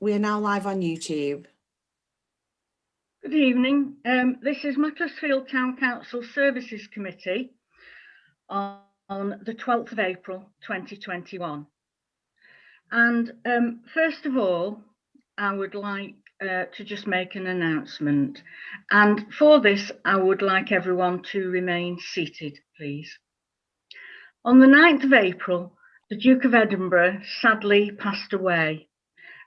We are now live on YouTube. Good evening. This is Macclesfield Town Council Services Committee on the 12th of April 2021. And first of all, I would like to just make an announcement. And for this, I would like everyone to remain seated, please. On the 9th of April, the Duke of Edinburgh sadly passed away.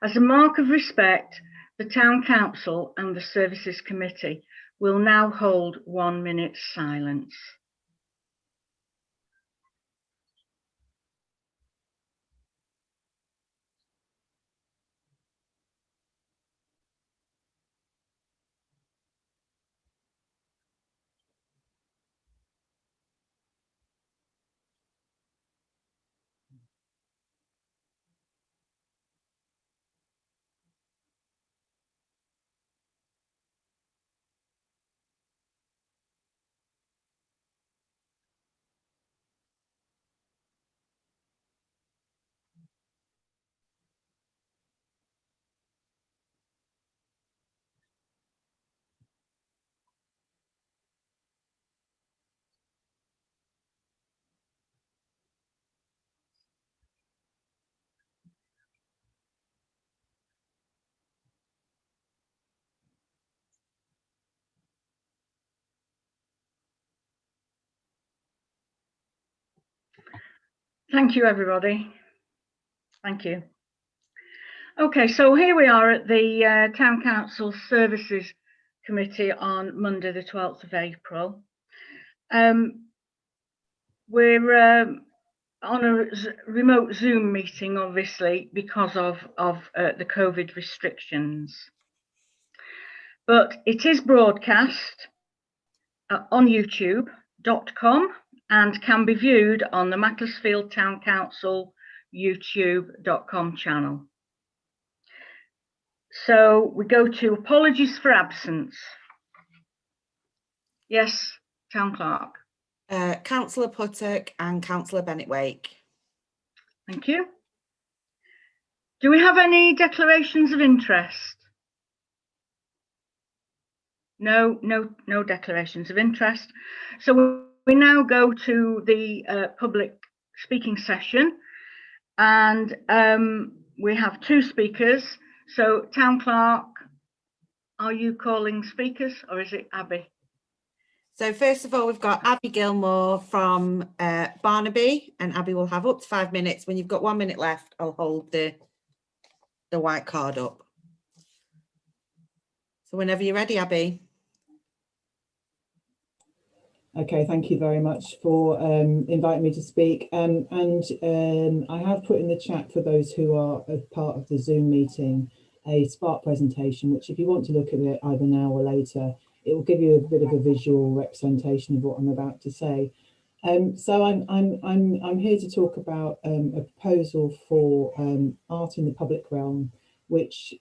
As a mark of respect, the Town Council and the Services Committee will now hold 1 minute's silence. Thank you, everybody. Thank you. Okay, so here we are at the Town Council Services Committee on Monday, the 12th of April. We're on a remote Zoom meeting, obviously, because of the COVID restrictions. But it is broadcast on youtube.com and can be viewed on the Macclesfield Town Council youtube.com channel. So we go to apologies for absence. Yes, Town Clerk. Councillor Puttock and Councillor Bennett-Wake. Thank you. Do we have any declarations of interest? No declarations of interest. So we now go to the public speaking session, and we have two speakers. So Town Clerk, are you calling speakers or is it Abby? So first of all, we've got Abby Gilmore from Barnaby, and Abby will have up to 5 minutes. When you've got 1 minute left, I'll hold the white card up. So whenever you're ready, Abby. Okay, thank you very much for inviting me to speak. I have put in the chat for those who are a part of the Zoom meeting a Spark presentation, which if you want to look at it either now or later, it will give you a bit of a visual representation of what I'm about to say. So I'm here to talk about a proposal for art in the public realm, which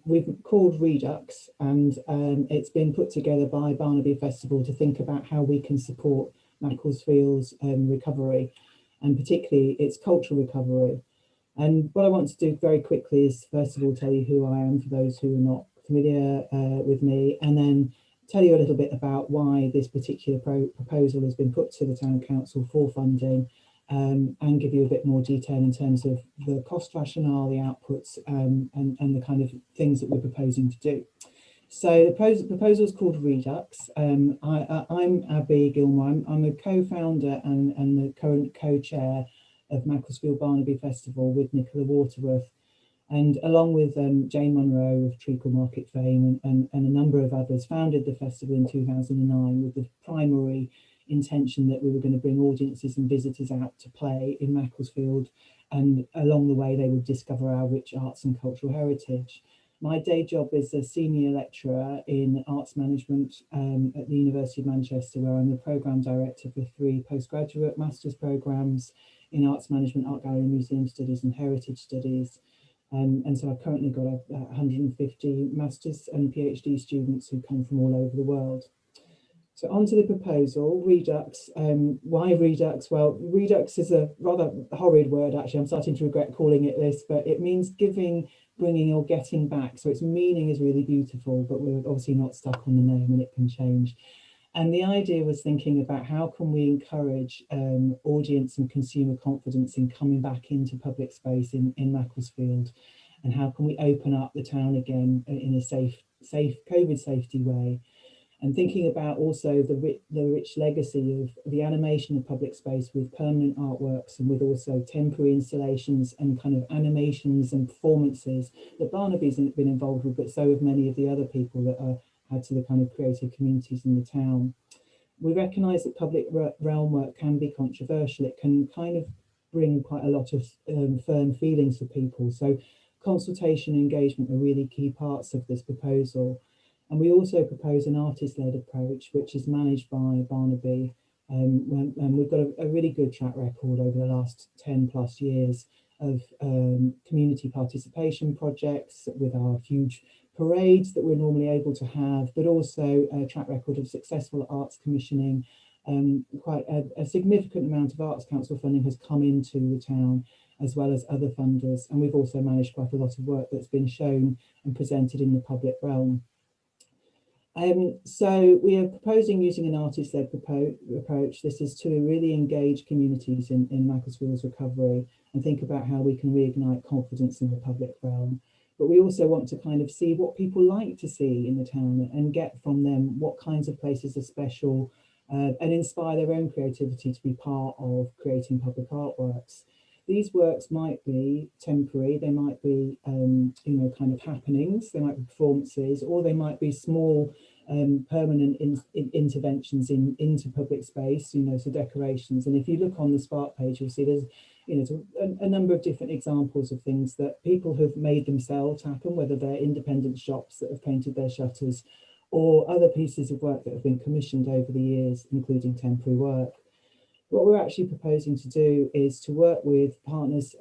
we've called Redux, and it's been put together by Barnaby Festival to think about how we can support Macclesfield's recovery, and particularly its cultural recovery. And what I want to do very quickly is first of all tell you who I am for those who are not familiar with me, and then tell you a little bit about why this particular proposal has been put to the Town Council for funding, and give you a bit more detail in terms of the cost rationale, the outputs, and the kind of things that we're proposing to do. So the proposal is called Redux. I'm Abby Gilmore. I'm a co-founder and the current co-chair of Macclesfield Barnaby Festival with Nicola Waterworth, and along with Jane Munro of Treacle Market fame and a number of others, founded the festival in 2009 with the primary intention that we were going to bring audiences and visitors out to play in Macclesfield, and along the way they would discover our rich arts and cultural heritage. My day job is a senior lecturer in arts management at the University of Manchester, where I'm the programme director for 3 postgraduate master's programmes in arts management, art gallery, museum studies and heritage studies. And so I've currently got 150 master's and PhD students who come from all over the world. So onto the proposal, Redux. Why Redux? Well, Redux is a rather horrid word, actually. I'm starting to regret calling it this, but it means giving, bringing, or getting back. So its meaning is really beautiful, but we're obviously not stuck on the name and it can change. And the idea was thinking about how can we encourage audience and consumer confidence in coming back into public space in Macclesfield, and how can we open up the town again in a safe COVID safety way. And thinking about also the rich legacy of the animation of public space with permanent artworks and with also temporary installations and kind of animations and performances that Barnaby's been involved with, but so have many of the other people that are add to the kind of creative communities in the town. We recognise that public realm work can be controversial. It can kind of bring quite a lot of firm feelings for people. So consultation and engagement are really key parts of this proposal. And we also propose an artist-led approach, which is managed by Barnaby. And we've got a really good track record over the last 10 plus years of community participation projects with our huge parades that we're normally able to have, but also a track record of successful arts commissioning. Quite a significant amount of Arts Council funding has come into the town, as well as other funders. And we've also managed quite a lot of work that's been shown and presented in the public realm. So we are proposing using an artist-led approach. This is to really engage communities in Macclesfield's recovery and think about how we can reignite confidence in the public realm. But we also want to kind of see what people like to see in the town and get from them what kinds of places are special and inspire their own creativity to be part of creating public artworks. These works might be temporary, they might be, you know, kind of happenings, they might be performances, or they might be small permanent interventions into public space, you know, so decorations. And if you look on the Spark page, you'll see there's, you know, a number of different examples of things that people have made themselves happen, whether they're independent shops that have painted their shutters or other pieces of work that have been commissioned over the years, including temporary work. What we're actually proposing to do is to work with partners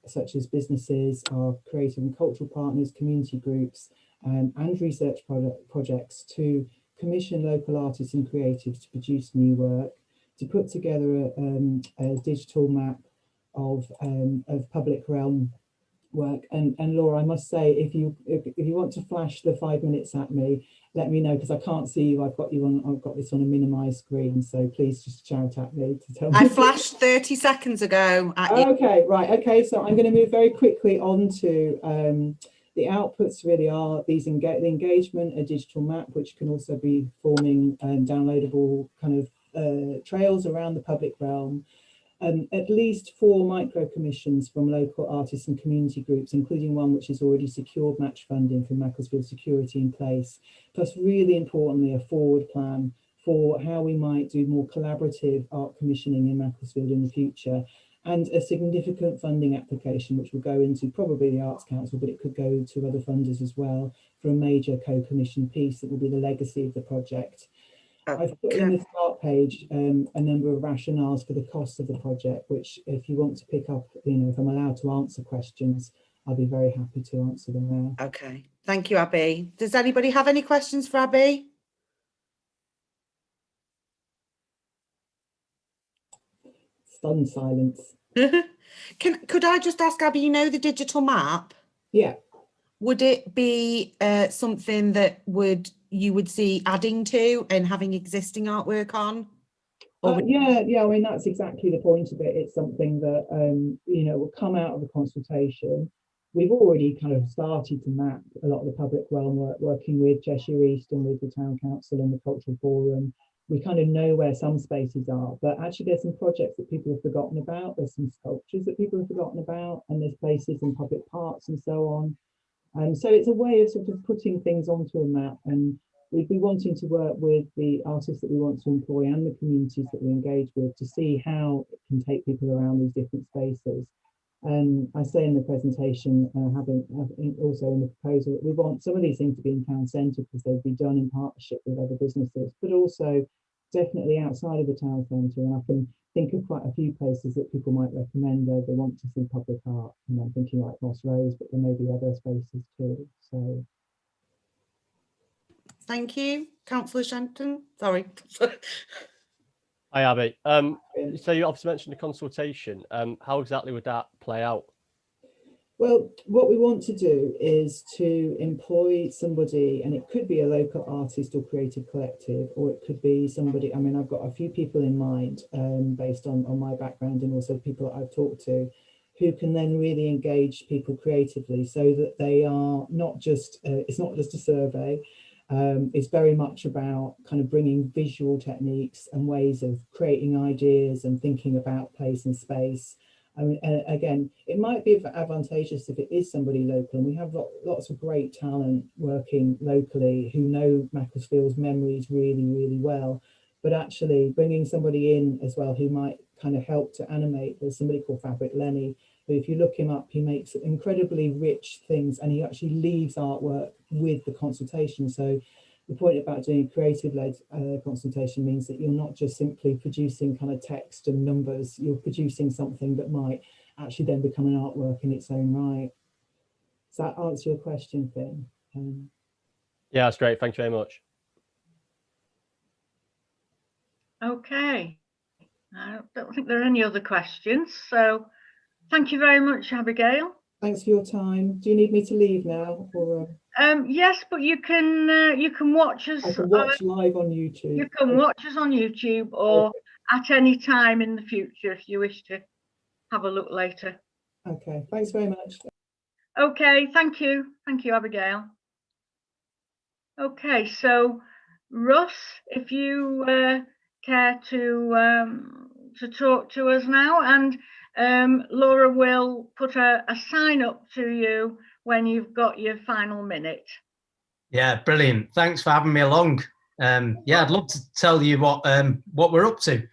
such as businesses, our creative and cultural partners, community groups, and research projects to commission local artists and creatives to produce new work, to put together a digital map of public realm work. And Laura, I must say, if you want to flash the 5 minutes at me, let me know, because I can't see you. I've got this on a minimized screen, so please just shout at me to tell me. I flashed 30 seconds ago at you. Okay, right. Okay, so I'm going to move very quickly on to the outputs. Really are these the engagement, a digital map, which can also be forming downloadable kind of trails around the public realm. At least 4 micro commissions from local artists and community groups, including one which has already secured match funding from Macclesfield Security in place, plus really importantly a forward plan for how we might do more collaborative art commissioning in Macclesfield in the future, and a significant funding application which will go into probably the Arts Council, but it could go to other funders as well, for a major co-commissioned piece that will be the legacy of the project. I've put in the start page a number of rationales for the cost of the project, which if you want to pick up, you know, if I'm allowed to answer questions, I'll be very happy to answer them now. Okay, thank you, Abby. Does anybody have any questions for Abby? Stunned silence. Could I just ask Abby, you know the digital map? Yeah. Would it be something that you would see adding to and having existing artwork on? Yeah, I mean, that's exactly the point of it. It's something that, you know, will come out of the consultation. We've already kind of started to map a lot of the public realm work, working with Cheshire East and with the Town Council and the Cultural Forum. We kind of know where some spaces are, but actually there's some projects that people have forgotten about. There's some sculptures that people have forgotten about, and there's places in public parks and so on. So it's a way of sort of putting things onto a map, and we'd be wanting to work with the artists that we want to employ and the communities that we engage with to see how it can take people around these different spaces. I say in the presentation, having also in the proposal, that we want some of these things to be in town centre because they'd be done in partnership with other businesses, but also definitely outside of the town centre. And I can think of quite a few places that people might recommend they want to see public art. And I'm thinking like Moss Rose, but there may be other spaces too. Thank you. Councillor Shenton. Sorry. Hi, Abby. So you obviously mentioned the consultation. How exactly would that play out? Well, what we want to do is to employ somebody, and it could be a local artist or creative collective, or it could be somebody. I mean, I've got a few people in mind based on my background and also people that I've talked to, who can then really engage people creatively so that they are not just, it's not just a survey. It's very much about kind of bringing visual techniques and ways of creating ideas and thinking about place and space. I mean, again, it might be advantageous if it is somebody local, and we have lots of great talent working locally who know Macclesfield's memories really, really well. But actually bringing somebody in as well who might kind of help to animate. There's somebody called Fabric Lenny, who, if you look him up, he makes incredibly rich things, and he actually leaves artwork with the consultation. So the point about doing creative-led consultation means that you're not just simply producing kind of text and numbers, you're producing something that might actually then become an artwork in its own right. Does that answer your question, Finn? Yeah, that's great. Thank you very much. Okay, I don't think there are any other questions. So thank you very much, Abigail. Thanks for your time. Do you need me to leave now? Or, yes, but you can watch us. I can watch live on YouTube. You can watch us on YouTube or at any time in the future if you wish to have a look later. Okay, thanks very much. Okay, thank you, Abigail. Okay, so Russ, if you care to talk to us now, and Laura will put a sign up to you when you've got your final minute. Yeah, brilliant. Thanks for having me along. Yeah, I'd love to tell you what we're up to.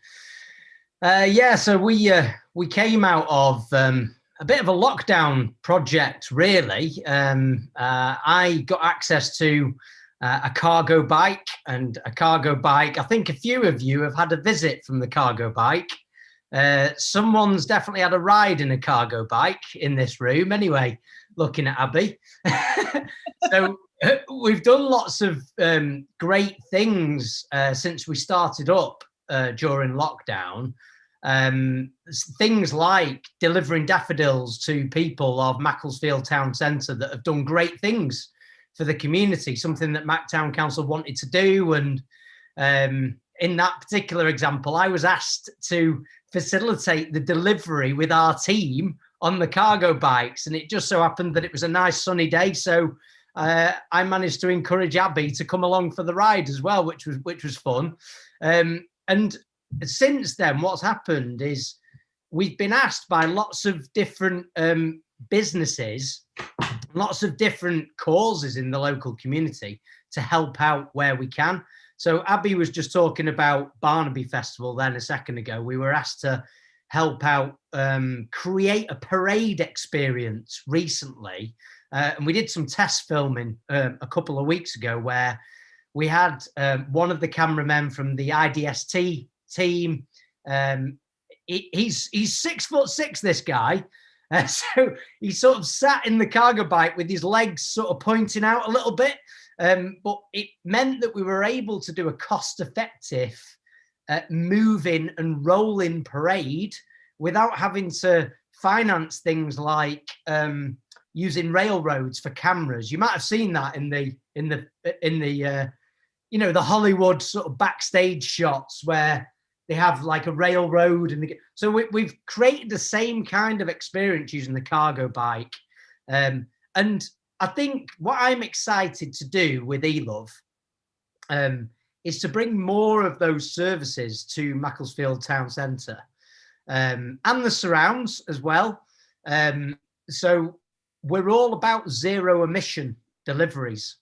Yeah, so we came out of a bit of a lockdown project, really. I got access to a cargo bike, and a cargo bike. I think a few of you have had a visit from the cargo bike. Someone's definitely had a ride in a cargo bike in this room. Anyway, looking at Abby. So we've done lots of great things since we started up during lockdown. Things like delivering daffodils to people of Macclesfield Town Centre that have done great things for the community, something that Mac Town Council wanted to do. And in that particular example, I was asked to facilitate the delivery with our team on the cargo bikes, and it just so happened that it was a nice sunny day, so I managed to encourage Abby to come along for the ride as well, which was fun. And since then, what's happened is we've been asked by lots of different businesses, lots of different causes in the local community to help out where we can. So Abby was just talking about Barnaby Festival then a second ago. We were asked to help out create a parade experience recently. And we did some test filming a couple of weeks ago where we had one of the cameramen from the IDST team. He's 6'6", this guy. So he sort of sat in the cargo bike with his legs sort of pointing out a little bit. But it meant that we were able to do a cost-effective moving and rolling parade without having to finance things like using railroads for cameras. You might have seen that in the you know, the Hollywood sort of backstage shots where they have like a railroad, and so we've created the same kind of experience using the cargo bike. And I think what I'm excited to do with eLove is to bring more of those services to Macclesfield Town Centre and the surrounds as well. So we're all about zero emission deliveries.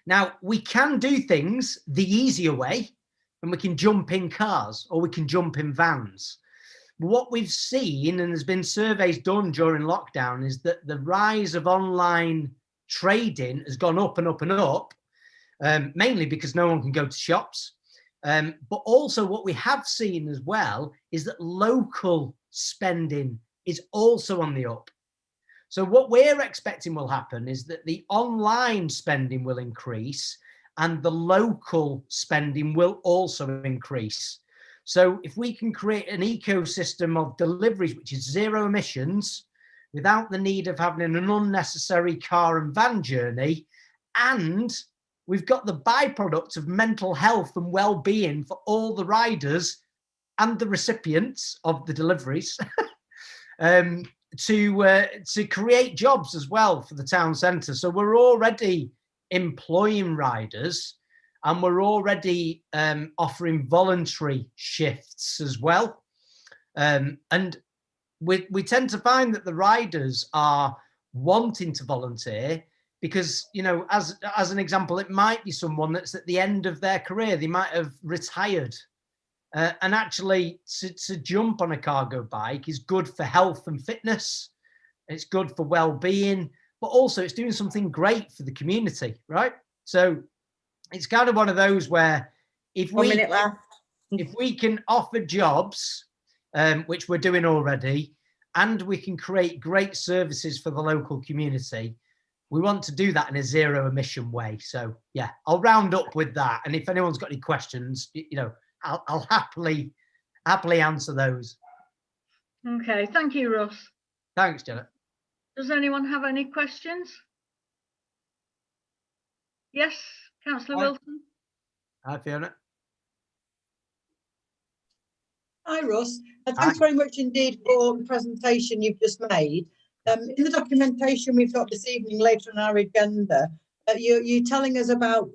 Now, we can do things the easier way, and we can jump in cars or we can jump in vans. What we've seen, and there's been surveys done during lockdown, is that the rise of online trading has gone up and up and up, mainly because no one can go to shops. But also what we have seen as well is that local spending is also on the up. So what we're expecting will happen is that the online spending will increase, and the local spending will also increase. So if we can create an ecosystem of deliveries which is zero emissions, without the need of having an unnecessary car and van journey, and we've got the byproduct of mental health and well-being for all the riders and the recipients of the deliveries, to create jobs as well for the town centre. So we're already employing riders, and we're already offering voluntary shifts as well. And we tend to find that the riders are wanting to volunteer because, you know, as an example, it might be someone that's at the end of their career. They might have retired. And actually, to jump on a cargo bike is good for health and fitness. It's good for well-being, but also it's doing something great for the community, right? So it's kind of one of those where if 1 minute left. if we can offer jobs, which we're doing already, and we can create great services for the local community, we want to do that in a zero emission way. So yeah, I'll round up with that. And if anyone's got any questions, you know, I'll happily answer those. Okay, thank you, Russ. Thanks, Janet. Does anyone have any questions? Yes, Councillor Hi. Wilson. Hi, Fiona. Hi, Russ. Thanks very much indeed for the presentation you've just made. In the documentation we've got this evening later on our agenda, you're telling us about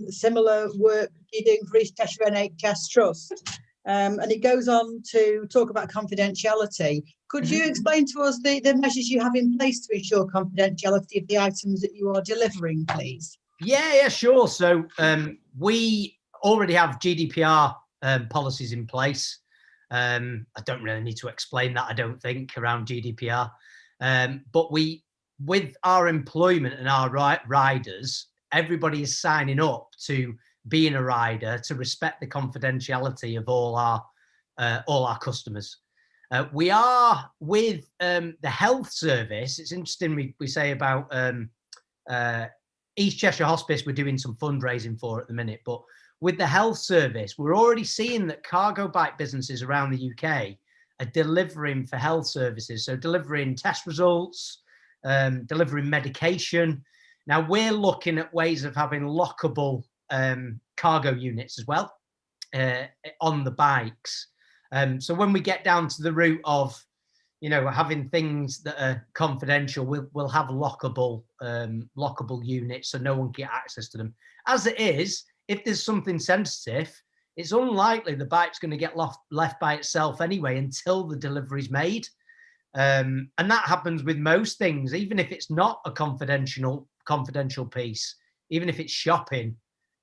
similar work you're doing for East Cheshire NHS Trust. And it goes on to talk about confidentiality. Could you explain to us the measures you have in place to ensure confidentiality of the items that you are delivering, please? Yeah, sure. So we already have GDPR policies in place. I don't really need to explain that, I don't think, around GDPR. But with our employment and our riders, everybody is signing up to being a rider, to respect the confidentiality of all our customers. We are with the health service. It's interesting we say about East Cheshire Hospice, we're doing some fundraising for at the minute, but with the health service, we're already seeing that cargo bike businesses around the UK are delivering for health services. So delivering test results, delivering medication. Now we're looking at ways of having lockable cargo units as well on the bikes. So when we get down to the route of, you know, having things that are confidential, we'll have lockable units so no one can get access to them. As it is, if there's something sensitive, it's unlikely the bike's going to get left by itself anyway until the delivery's made. And that happens with most things, even if it's not a confidential piece, even if it's shopping,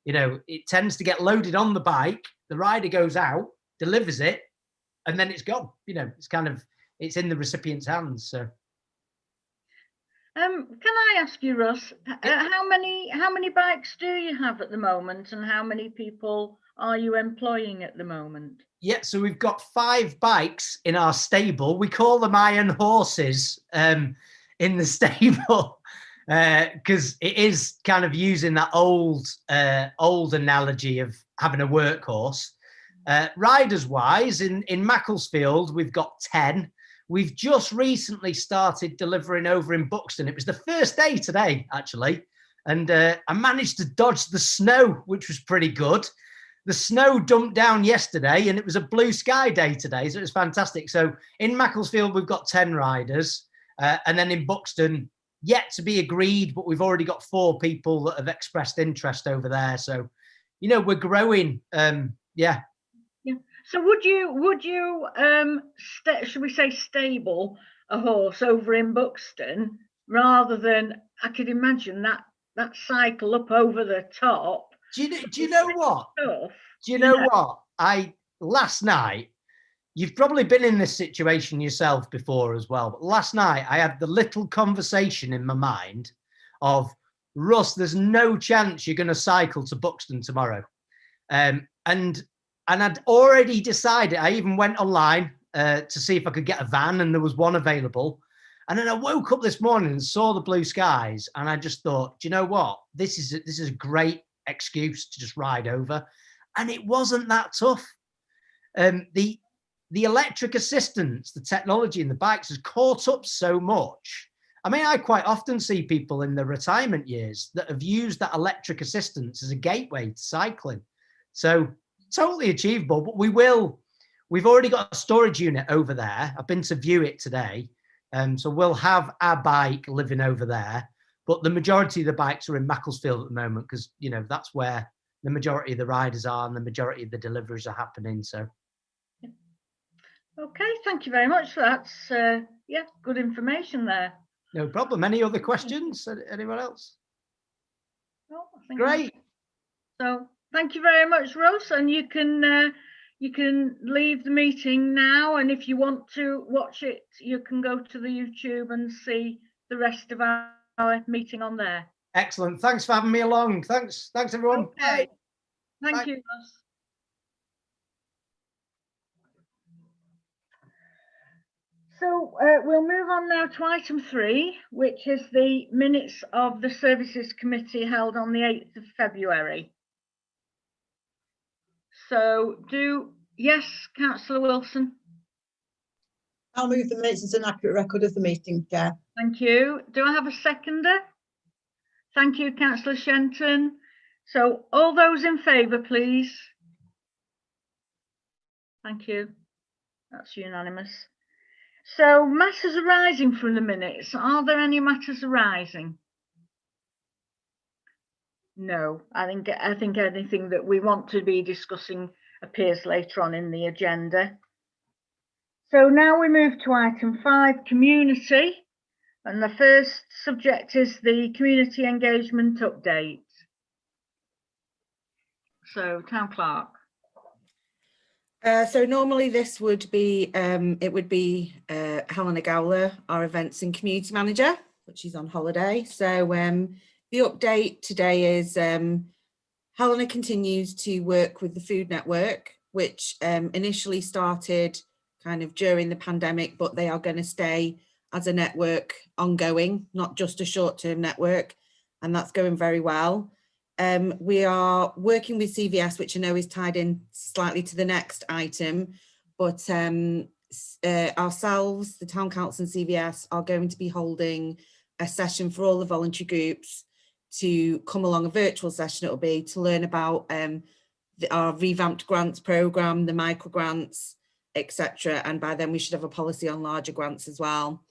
you know, it tends to get loaded on the bike, the rider goes out, delivers it, and then it's gone. You know, it's in the recipient's hands. So Can I ask you, Russ, how many bikes do you have at the moment, and how many people are you employing at the moment? Yeah, so we've got 5 bikes in our stable. We call them iron horses in the stable because it is kind of using that old analogy of having a workhorse. Riders wise, in Macclesfield, we've got 10. We've just recently started delivering over in Buxton. It was the first day today, actually. And I managed to dodge the snow, which was pretty good. The snow dumped down yesterday and it was a blue sky day today. So it was fantastic. So in Macclesfield, we've got 10 riders. And then in Buxton, yet to be agreed, but we've already got 4 people that have expressed interest over there. So, you know, we're growing. Yeah. So would you should we say stable a horse over in Buxton rather than, I could imagine that cycle up over the top? Do you know what? Stuff, Do you know what? Last night, you've probably been in this situation yourself before as well, but last night I had the little conversation in my mind of, Russ, there's no chance you're going to cycle to Buxton tomorrow. And I'd already decided, I even went online to see if I could get a van, and there was one available. And then I woke up this morning and saw the blue skies, and I just thought, do you know what? This is a great excuse to just ride over. And it wasn't that tough. The electric assistance, the technology in the bikes has caught up so much. I mean, I quite often see people in their retirement years that have used that electric assistance as a gateway to cycling. So totally achievable, but we've already got a storage unit over there. I've been to view it today. So we'll have our bike living over there, but the majority of the bikes are in Macclesfield at the moment because, you know, that's where the majority of the riders are and the majority of the deliveries are happening. So. Okay, thank you very much. That's, yeah, good information there. No problem. Any other questions? Anyone else? Oh, I think Great. so. Thank you very much, Russ. And you can leave the meeting now. And if you want to watch it, you can go to the YouTube and see the rest of our meeting on there. Excellent. Thanks for having me along. Thanks, everyone. Okay. Bye. Thank Bye. you, Russ. So we'll move on now to item 3, which is the minutes of the Services Committee held on the 8th of February. So yes, Councillor Wilson. I'll move the minutes as an accurate record of the meeting, Chair. Thank you. Do I have a seconder? Thank you, Councillor Shenton. So all those in favour, please. Thank you. That's unanimous. So matters arising from the minutes. Are there any matters arising? No, I think anything that we want to be discussing appears later on in the agenda. So now we move to item 5, community. And the first subject is the community engagement update. So, Town Clerk. So normally this would be, Helena Gowler, our events and community manager, but she's on holiday. So the update today is Helena continues to work with the Food Network, which initially started kind of during the pandemic, but they are going to stay as a network ongoing, not just a short-term network, and that's going very well. We are working with CVS, which I know is tied in slightly to the next item, but ourselves, the Town Council and CVS are going to be holding a session for all the voluntary groups to come along, a virtual session it'll be, to learn about our revamped grants programme, the micro grants, etc. And by then we should have a policy on larger grants as well.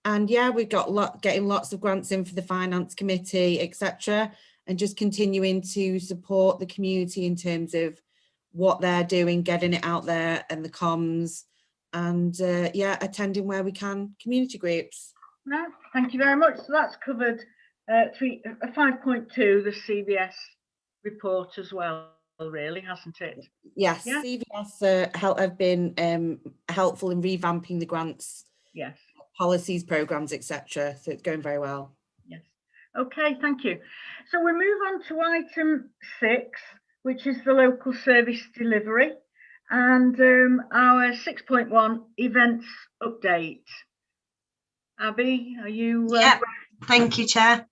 And yeah, we've got getting lots of grants in for the Finance Committee, etc. And just continuing to support the community in terms of what they're doing, getting it out there and the comms, and yeah, attending where we can community groups. No, thank you very much. So that's covered 5.2, the CVS report as well, really, hasn't it? Yes, yeah. CVS have been helpful in revamping the grants, yes, policies, programmes, etc. So it's going very well. Yes. Okay, thank you. So we move on to item 6, which is the local service delivery, and our 6.1 events update. Abby, are you? Yeah, thank you, Chair.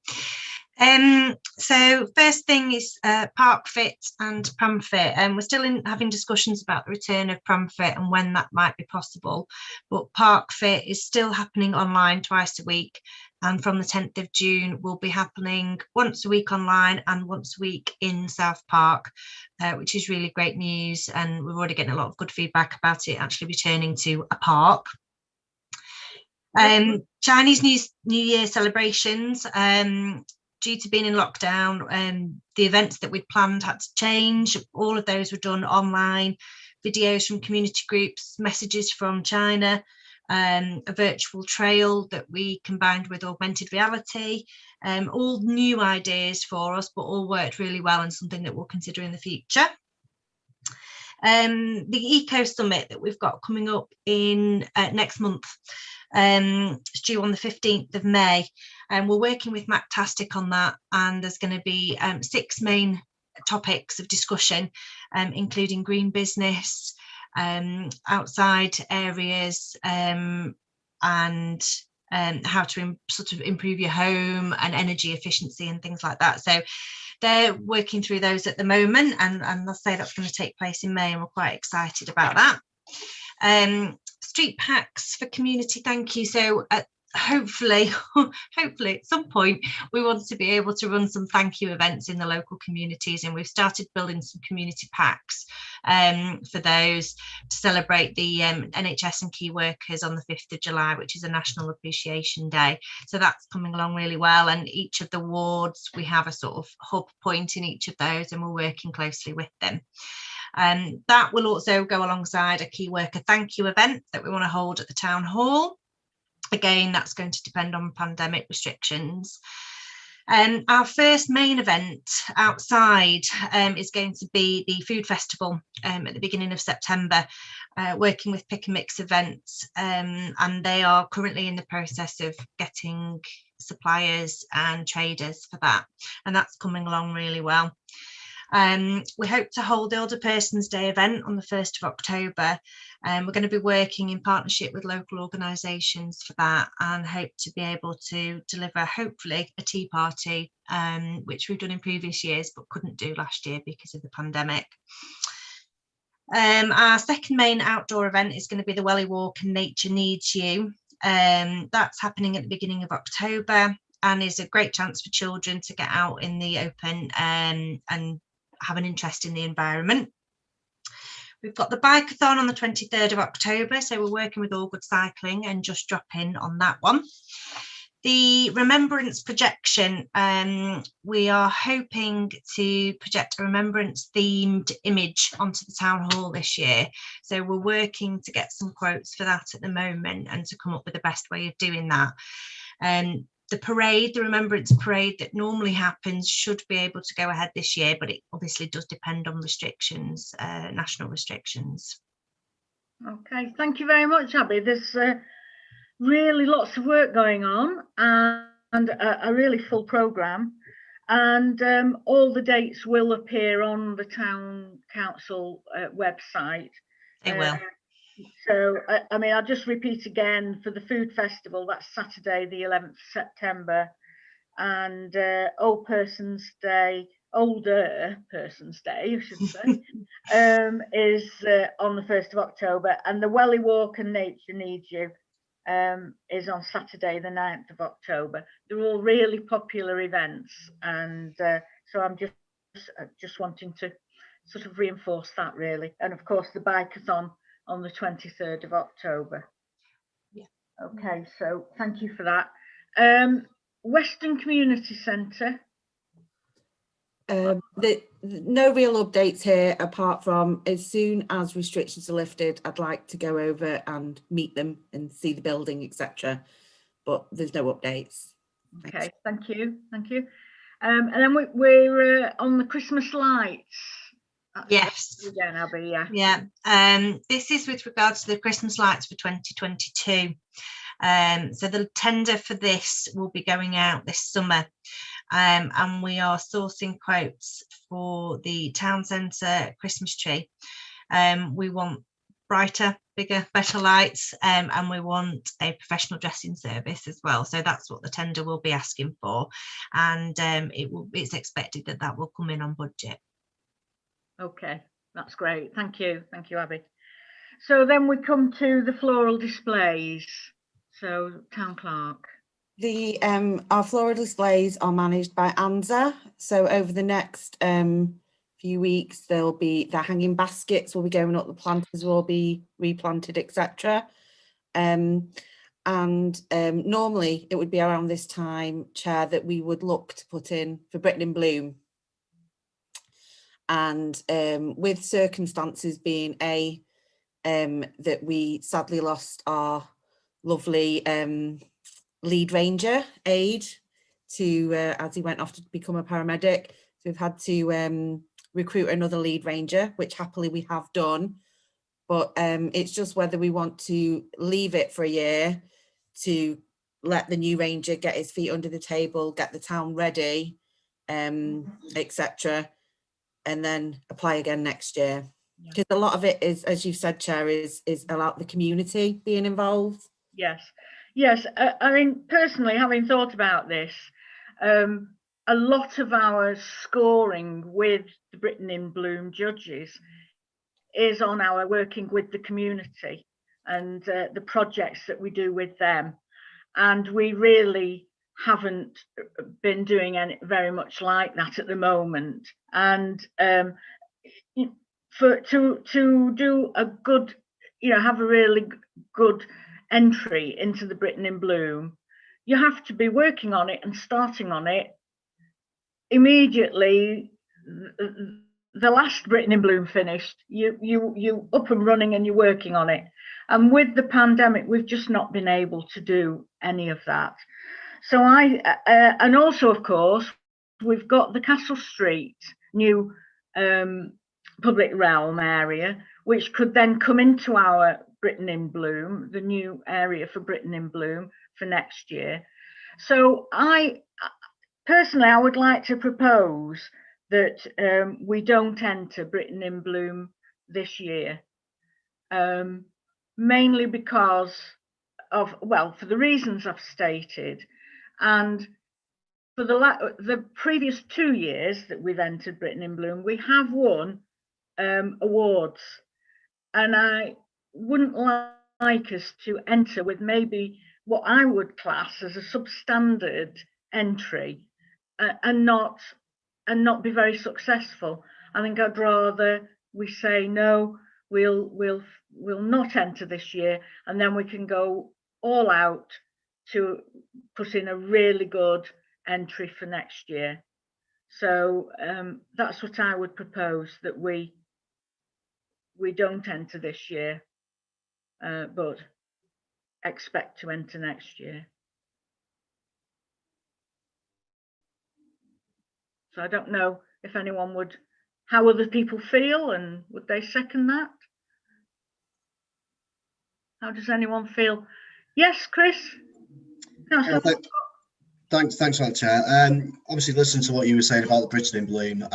So first thing is Park Fit and PramFit, and we're still having discussions about the return of PramFit and when that might be possible, but Park Fit is still happening online twice a week, and from the 10th of June will be happening once a week online and once a week in South Park, which is really great news, and we're already getting a lot of good feedback about it actually returning to a park. Chinese New Year celebrations, due to being in lockdown, the events that we'd planned had to change. All of those were done online, videos from community groups, messages from China, a virtual trail that we combined with augmented reality, all new ideas for us, but all worked really well and something that we'll consider in the future. The Eco Summit that we've got coming up in next month, it's due on the 15th of May, and we're working with Mactastic on that, and there's going to be 6 main topics of discussion, including green business, outside areas, and how to sort of improve your home and energy efficiency and things like that. So they're working through those at the moment, and I'll say that's going to take place in May, and we're quite excited about that. Street packs for community, thank you. So hopefully at some point we want to be able to run some thank you events in the local communities, and we've started building some community packs for those to celebrate the NHS and key workers on the 5th of July, which is a National Appreciation Day. So that's coming along really well, and each of the wards, we have a sort of hub point in each of those, and we're working closely with them. That will also go alongside a key worker thank you event that we want to hold at the town hall. Again, that's going to depend on pandemic restrictions. Our first main event outside is going to be the food festival at the beginning of September, working with Pick and Mix events, and they are currently in the process of getting suppliers and traders for that, and that's coming along really well. We hope to hold the Older Persons Day event on the 1st of October. We're going to be working in partnership with local organisations for that, and hope to be able to deliver, hopefully, a tea party, which we've done in previous years but couldn't do last year because of the pandemic. Our second main outdoor event is going to be the Wally Walk and Nature Needs You. That's happening at the beginning of October, and is a great chance for children to get out in the open and have an interest in the environment. We've got the bike-a-thon on the 23rd of October, so we're working with All Good Cycling and just drop in on that one. The remembrance projection, we are hoping to project a remembrance themed image onto the town hall this year, so we're working to get some quotes for that at the moment and to come up with the best way of doing that. The parade, the remembrance parade that normally happens, should be able to go ahead this year, but it obviously does depend on restrictions, national restrictions. Okay, thank you very much, Abby. There's really lots of work going on, and a really full programme, and all the dates will appear on the town council website. They will. So, I mean, I'll just repeat again, for the food festival, that's Saturday, the 11th of September, and Older Persons Day, I should say, is on the 1st of October, and the Wally Walk and Nature Needs You is on Saturday, the 9th of October. They're all really popular events, and so I'm just wanting to sort of reinforce that, really. And of course, the bike-a-thon on the 23rd of October. Yeah. Okay, so thank you for that. Western Community Centre. No real updates here, apart from as soon as restrictions are lifted, I'd like to go over and meet them and see the building, etc. But there's no updates. Okay, thank you. And then we're on the Christmas lights. Yes. Again, Abby, yeah. Yeah. This is with regards to the Christmas lights for 2022. So the tender for this will be going out this summer, and we are sourcing quotes for the town centre Christmas tree. We want brighter, bigger, better lights, and we want a professional dressing service as well. So that's what the tender will be asking for, and it's expected that will come in on budget. Okay, that's great. Thank you, Abby. So then we come to the floral displays. So, Town Clerk. Our floral displays are managed by ANZA. So over the next few weeks, the hanging baskets will be going up, the planters will be replanted, etc. Normally it would be around this time, Chair, that we would look to put in for Britain in Bloom. And with circumstances being that we sadly lost our lovely lead ranger aide to as he went off to become a paramedic, so we've had to recruit another lead ranger, which happily we have done, but it's just whether we want to leave it for a year to let the new ranger get his feet under the table, get the town ready, etc., and then apply again next year. Because a lot of it is, as you said, Chair, is about the community being involved. Yes. I mean, personally, having thought about this, a lot of our scoring with the Britain in Bloom judges is on our working with the community and the projects that we do with them. And we really haven't been doing any very much like that at the moment. And to do a good, have a really good entry into the Britain in Bloom, you have to be working on it and starting on it immediately. The last Britain in Bloom finished, you up and running and you're working on it. And with the pandemic, we've just not been able to do any of that. So and also, of course, we've got the Castle Street new public realm area, which could then come into our Britain in Bloom, the new area for Britain in Bloom for next year. So personally, I would like to propose that we don't enter Britain in Bloom this year, mainly because of, for the reasons I've stated, and for the previous 2 years that we've entered Britain in Bloom, we have won awards, and I wouldn't like us to enter with maybe what I would class as a substandard entry and not be very successful. I think I'd rather we say no, we'll not enter this year, and then we can go all out to put in a really good entry for next year. So that's what I would propose, that we don't enter this year, but expect to enter next year. So I don't know if anyone how other people feel, and would they second that? How does anyone feel? Yes, Chris? Thanks for that, Chair. Obviously, listen to what you were saying about the Britain in Bloom.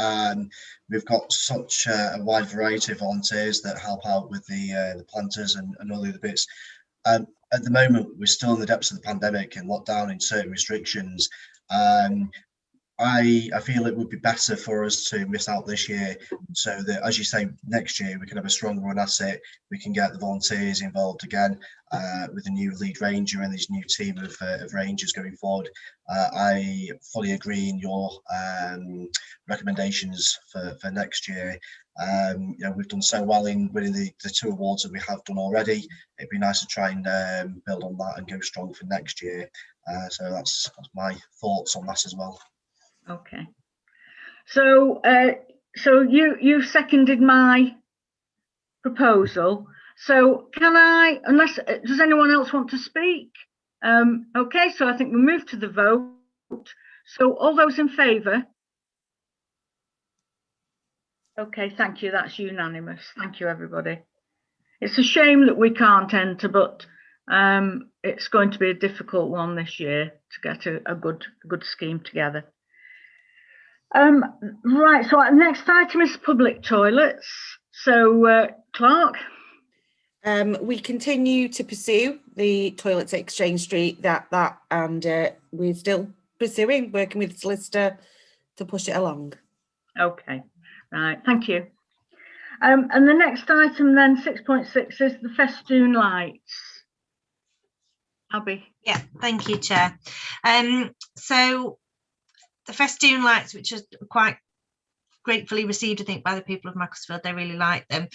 We've got such a wide variety of volunteers that help out with the planters and all the other bits. At the moment, we're still in the depths of the pandemic and lockdown in certain restrictions. I feel it would be better for us to miss out this year, so that, as you say, next year we can have a stronger run at it. We can get the volunteers involved again with a new lead ranger and this new team of rangers going forward. I fully agree in your recommendations for next year. We've done so well in winning the 2 awards that we have done already. It'd be nice to try and build on that and go strong for next year. So that's my thoughts on that as well. Okay, so you seconded my proposal. So can I, does anyone else want to speak? Okay, so I think we'll move to the vote. So all those in favour? Okay, thank you, that's unanimous. Thank you, everybody. It's a shame that we can't enter, but it's going to be a difficult one this year to get a good scheme together. Right, so our next item is public toilets. So Clark? We continue to pursue the toilets at Exchange Street, and we're still pursuing, working with the solicitor to push it along. Okay, right, thank you. And the next item then, 6.6, is the festoon lights. Abby? Yeah, thank you, Chair. So the festoon lights, which are quite gratefully received, I think, by the people of Macclesfield, they really like them.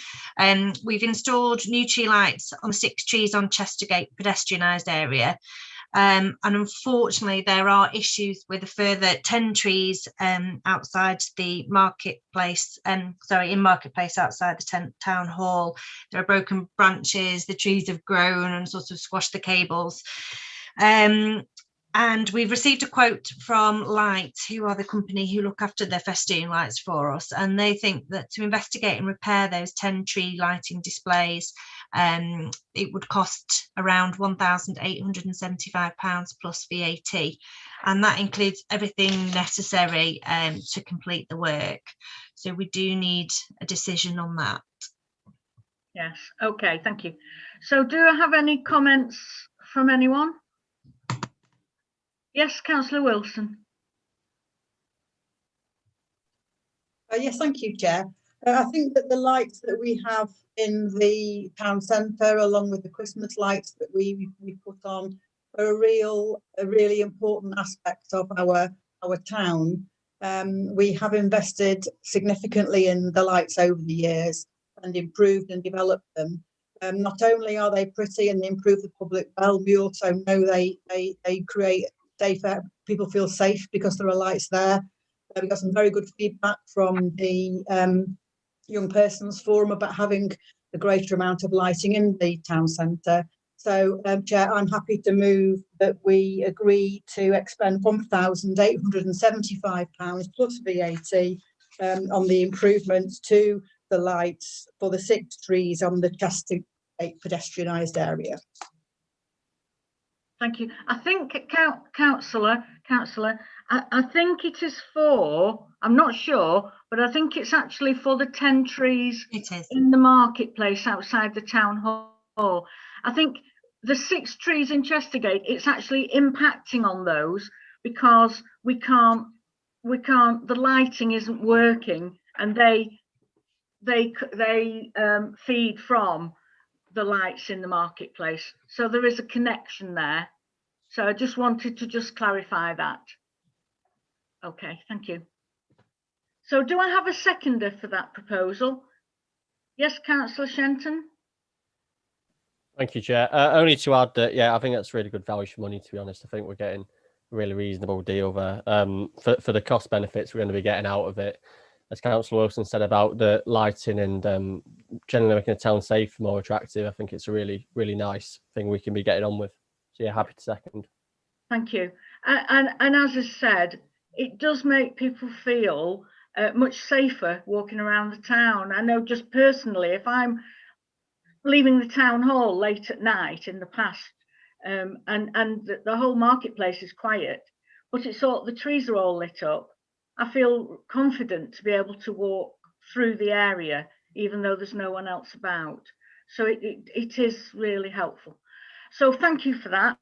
We've installed new tree lights on 6 trees on Chestergate pedestrianised area. And unfortunately, there are issues with a further 10 trees outside the marketplace, in Marketplace outside the town hall. There are broken branches, the trees have grown and sort of squashed the cables. And we've received a quote from Light, who are the company who look after the festoon lights for us. And they think that to investigate and repair those 10 tree lighting displays, it would cost around £1,875 plus VAT. And that includes everything necessary to complete the work. So we do need a decision on that. Yes, okay, thank you. So do I have any comments from anyone? Yes, Councillor Wilson. Yes, thank you, Chair. I think that the lights that we have in the town centre, along with the Christmas lights that we put on, are a really important aspect of our town. We have invested significantly in the lights over the years and improved and developed them. Not only are they pretty and they improve the public well, we also know they create safer, people feel safe because there are lights there. We got some very good feedback from the Young Persons Forum about having a greater amount of lighting in the town centre. So, Chair, I'm happy to move that we agree to expend £1,875 plus VAT on the improvements to the lights for the 6 trees on the Chester pedestrianised area. Thank you. I think, Councillor, I think it is for, I'm not sure, but I think it's actually for the 10 trees in the marketplace outside the town hall. I think the 6 trees in Chestergate, it's actually impacting on those because we can't, the lighting isn't working, and they feed from the lights in the marketplace. So there is a connection there. So I just wanted to clarify that. Okay, thank you. So do I have a seconder for that proposal? Yes, Councillor Shenton. Thank you, Chair. Only to add that, yeah, I think that's really good value for money, to be honest. I think we're getting a really reasonable deal there. For the cost benefits we're going to be getting out of it. As Councillor Wilson said about the lighting and generally making the town safe, more attractive, I think it's a really, really nice thing we can be getting on with. So yeah, happy to second. Thank you. And as I said, it does make people feel much safer walking around the town. I know just personally, if I'm leaving the town hall late at night in the past, and the whole marketplace is quiet, but it's all, the trees are all lit up, I feel confident to be able to walk through the area, even though there's no one else about. So it is really helpful. So thank you for that.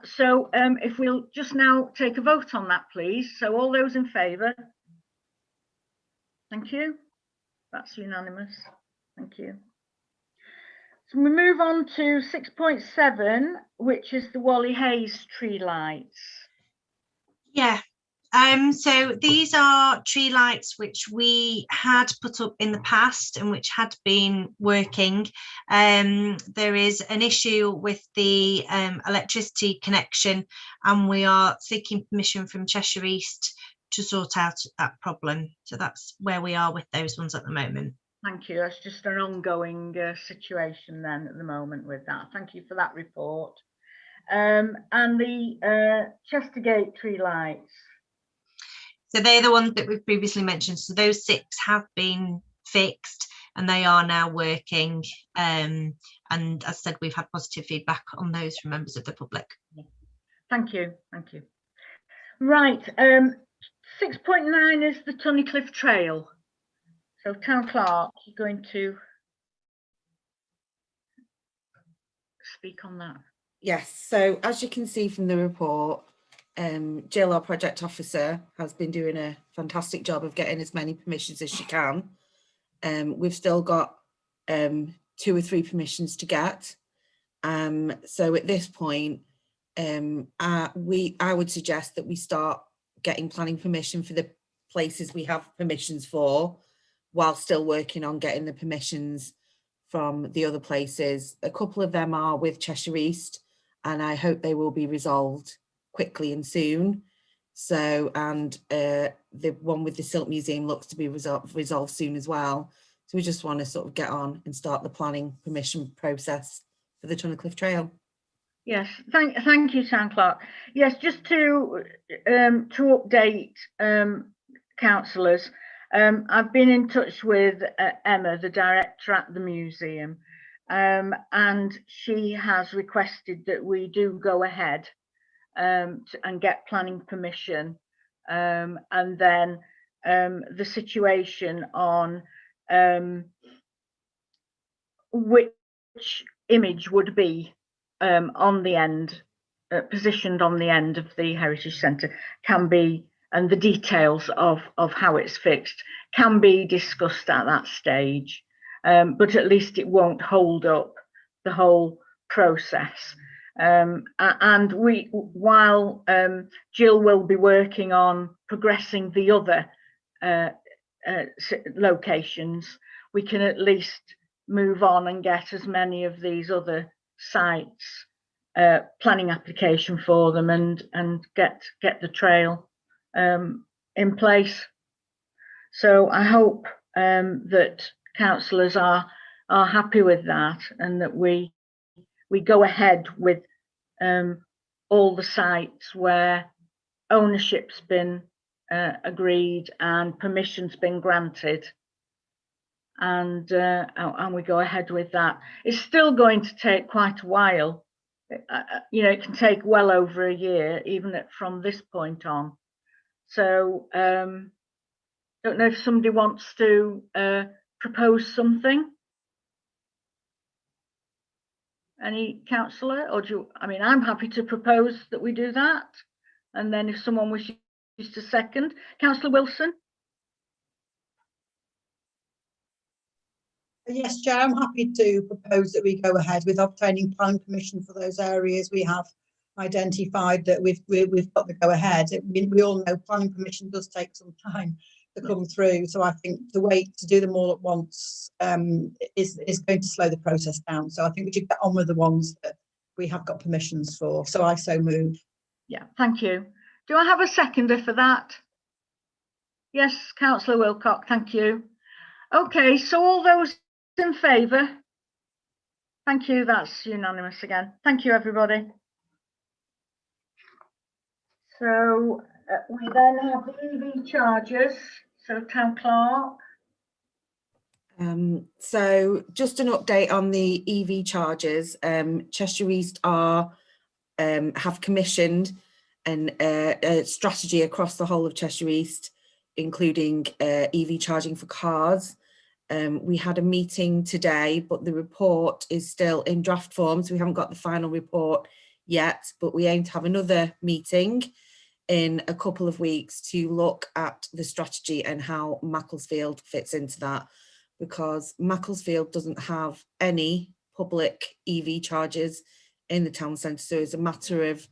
So if we'll just now take a vote on that, please. So all those in favour? Thank you. That's unanimous. Thank you. So we move on to 6.7, which is the Wally Hayes tree lights. Yeah. So these are tree lights which we had put up in the past and which had been working. There is an issue with the electricity connection, and we are seeking permission from Cheshire East to sort out that problem. So that's where we are with those ones at the moment. Thank you. That's just an ongoing situation then at the moment with that. Thank you for that report. And the Chestergate tree lights. So they're the ones that we've previously mentioned. So those 6 have been fixed and they are now working. And as I said, we've had positive feedback on those from members of the public. Thank you. Thank you. Right. 6.9 is the Tunnicliffe Trail. So Town Clerk, you're going to speak on that. Yes, so as you can see from the report, Jill, our project officer, has been doing a fantastic job of getting as many permissions as she can. We've still got 2 or 3 permissions to get. So at this point, I would suggest that we start getting planning permission for the places we have permissions for, while still working on getting the permissions from the other places. A couple of them are with Cheshire East, and I hope they will be resolved quickly and soon. So, and the one with the Silk Museum looks to be resolved soon as well. So we just want to sort of get on and start the planning permission process for the Tunnicliffe Trail. Yes, thank you, Town Clerk. Yes, just to update councillors, I've been in touch with Emma, the director at the museum, and she has requested that we do go ahead and get planning permission, and then the situation on which image would be on the end, positioned on the end of the Heritage Centre, can be and the details of how it's fixed can be discussed at that stage, but at least it won't hold up the whole process. And while Jill will be working on progressing the other locations, we can at least move on and get as many of these other sites planning application for them and get the trail in place. So I hope that councillors are happy with that, and that we go ahead with all the sites where ownership's been agreed and permission's been granted, and we go ahead with that. It's still going to take quite a while. You know, it can take well over a year, even from this point on. So don't know if somebody wants to propose something. Any councillor, or do you, I mean, I'm happy to propose that we do that. And then if someone wishes to second, Councillor Wilson. Yes, Chair, I'm happy to propose that we go ahead with obtaining planning permission for those areas we have identified that we've got to go ahead. We all know planning permission does take some time to come through, so I think the wait to do them all at once is going to slow the process down. So I think we should get on with the ones that we have got permissions for. So I so move. Yeah, thank you. Do I have a seconder for that? Yes, Councillor Wilcock, thank you. Okay, so all those in favour? Thank you, that's unanimous again. Thank you, everybody. So we then have the EV chargers. So Town Clerk. So just an update on the EV chargers. Cheshire East have commissioned a strategy across the whole of Cheshire East, including EV charging for cars. We had a meeting today, but the report is still in draft form, so we haven't got the final report yet, but we aim to have another meeting in a couple of weeks to look at the strategy and how Macclesfield fits into that, because Macclesfield doesn't have any public EV chargers in the town centre, so it's a matter of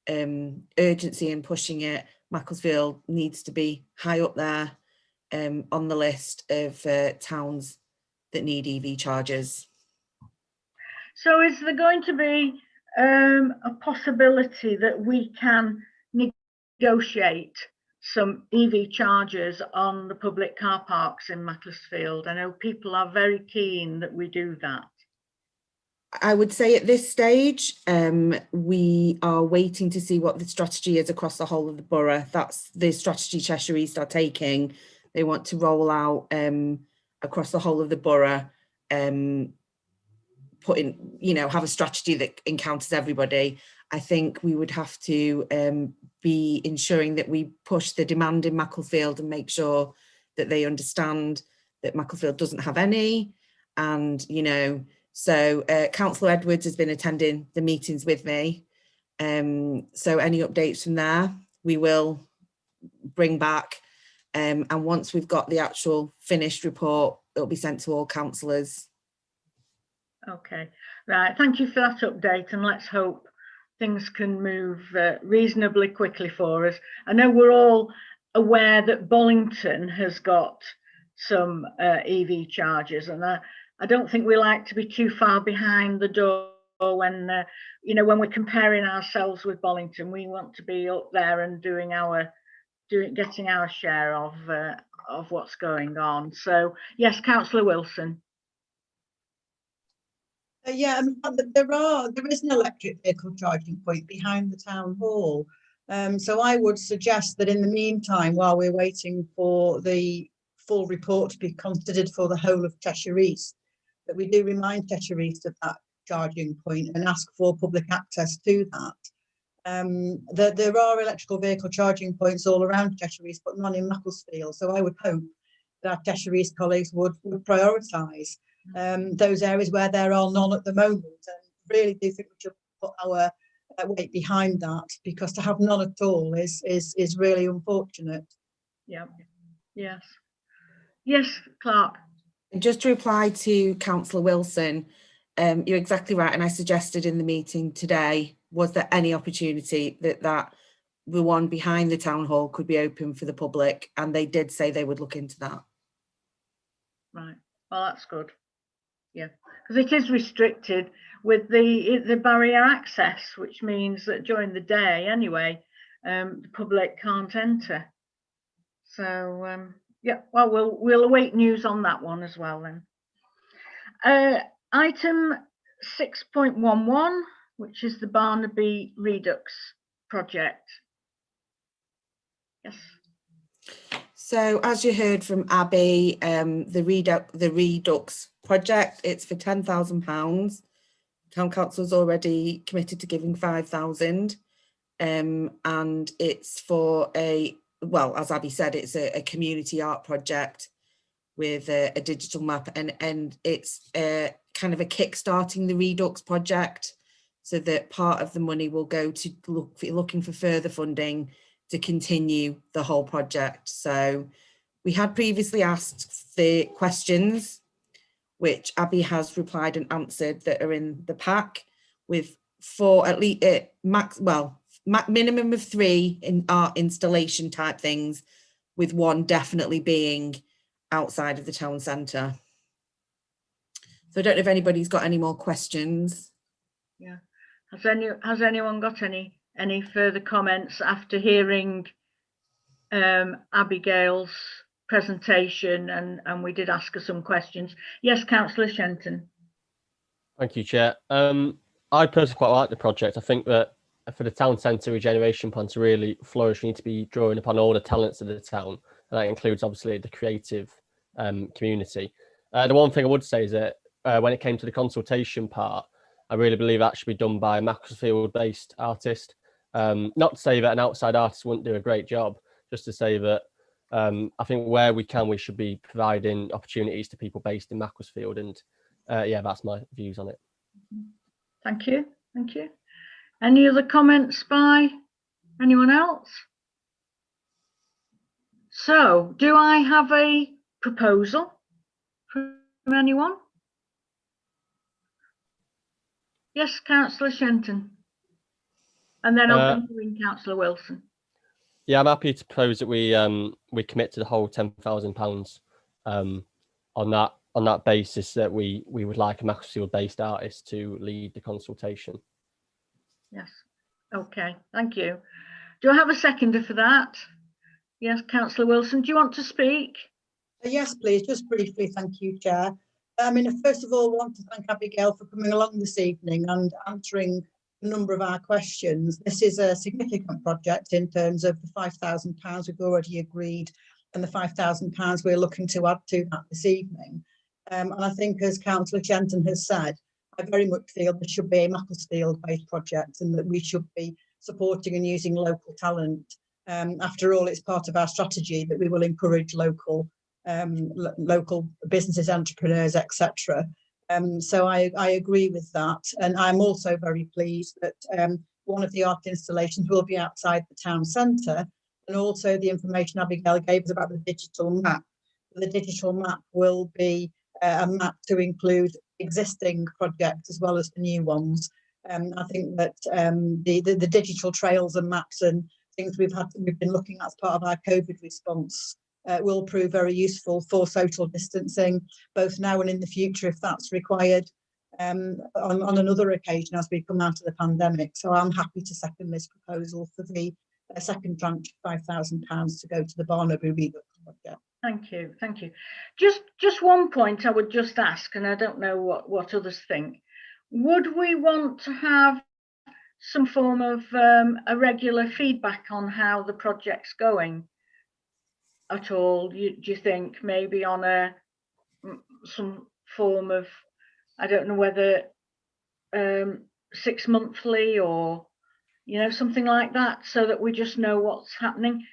urgency in pushing it. Macclesfield needs to be high up there on the list of towns that need EV chargers. So is there going to be a possibility that we can negotiate some EV chargers on the public car parks in Macclesfield? I know people are very keen that we do that. I would say at this stage, we are waiting to see what the strategy is across the whole of the borough. That's the strategy Cheshire East are taking. They want to roll out across the whole of the borough, have a strategy that encounters everybody. I think we would have to be ensuring that we push the demand in Macclesfield and make sure that they understand that Macclesfield doesn't have any. And, so Councillor Edwards has been attending the meetings with me. So any updates from there, we will bring back. And once we've got the actual finished report, it'll be sent to all councillors. Okay, right. Thank you for that update, and let's hope things can move reasonably quickly for us. I know we're all aware that Bollington has got some EV chargers, and I don't think we like to be too far behind the door when when we're comparing ourselves with Bollington. We want to be up there and getting our share of what's going on. So yes, Councillor Wilson. Yeah, there is an electric vehicle charging point behind the town hall. So I would suggest that in the meantime, while we're waiting for the full report to be considered for the whole of Cheshire East, that we do remind Cheshire East of that charging point and ask for public access to that. There are electrical vehicle charging points all around Cheshire East, but none in Macclesfield. So I would hope that our Cheshire East colleagues would prioritise those areas where there are none at the moment, and really do think we should put our weight behind that, because to have none at all is really unfortunate. Yeah. Yes. Yes, Clark. And just to reply to Councillor Wilson, you're exactly right. And I suggested in the meeting today, was there any opportunity that the one behind the town hall could be open for the public? And they did say they would look into that. Right. Well, that's good. Yeah, because it is restricted with the barrier access, which means that during the day anyway, the public can't enter. So yeah, well, we'll await news on that one as well then. Item 6.11, which is the Barnaby Redux project. Yes. So as you heard from Abby, the Redux project, it's for £10,000. Town Council's already committed to giving 5,000, and it's for well, as Abby said, it's a community art project with a digital map, and it's kind of a kickstarting the Redux project, so that part of the money will go to looking for further funding to continue the whole project. So we had previously asked the questions, which Abby has replied and answered, that are in the pack, with 4 at least minimum of 3 in art installation type things, with 1 definitely being outside of the town centre. So I don't know if anybody's got any more questions. Yeah. Has anyone got any further comments after hearing Abigail's presentation, and we did ask her some questions? Yes, Councillor Shenton. Thank you, Chair. I personally quite like the project. I think that for the town centre regeneration plan to really flourish, we need to be drawing upon all the talents of the town, and that includes obviously the creative community. The one thing I would say is that when it came to the consultation part, I really believe that should be done by a Macclesfield-based artist. Not to say that an outside artist wouldn't do a great job, just to say that I think where we can, we should be providing opportunities to people based in Macclesfield, and yeah, that's my views on it. Thank you. Thank you. Any other comments by anyone else? So, do I have a proposal from anyone? Yes, Councillor Shenton. And then I'll bring you in Councillor Wilson. Yeah, I'm happy to propose that we commit to the whole £10,000 on that basis, that we would like a Macclesfield-based artist to lead the consultation. Yes. Okay. Thank you. Do I have a seconder for that? Yes, Councillor Wilson. Do you want to speak? Yes, please. Just briefly. Thank you, Chair. I mean, first of all, I want to thank Abigail for coming along this evening and answering a number of our questions. This is a significant project in terms of the £5,000 we've already agreed, and the £5,000 we're looking to add to that this evening. And I think, as Councillor Shenton has said, I very much feel there should be a Macclesfield-based project, and that we should be supporting and using local talent. After all, it's part of our strategy that we will encourage local businesses, entrepreneurs, etc. So I agree with that, and I'm also very pleased that one of the art installations will be outside the town centre, and also the information Abigail gave us about the digital map. The digital map will be a map to include existing projects as well as the new ones. I think that the digital trails and maps and things we've been looking at as part of our COVID response will prove very useful for social distancing, both now and in the future if that's required, on another occasion as we come out of the pandemic. So I'm happy to second this proposal for the second tranche of £5,000 to go to the Barnaby Redux project. Thank you. Thank you. Just one point I would just ask, and I don't know what others think. Would we want to have some form of a regular feedback on how the project's going at all? Do you think maybe on some form of, I don't know whether 6 monthly or something like that, so that we just know what's happening?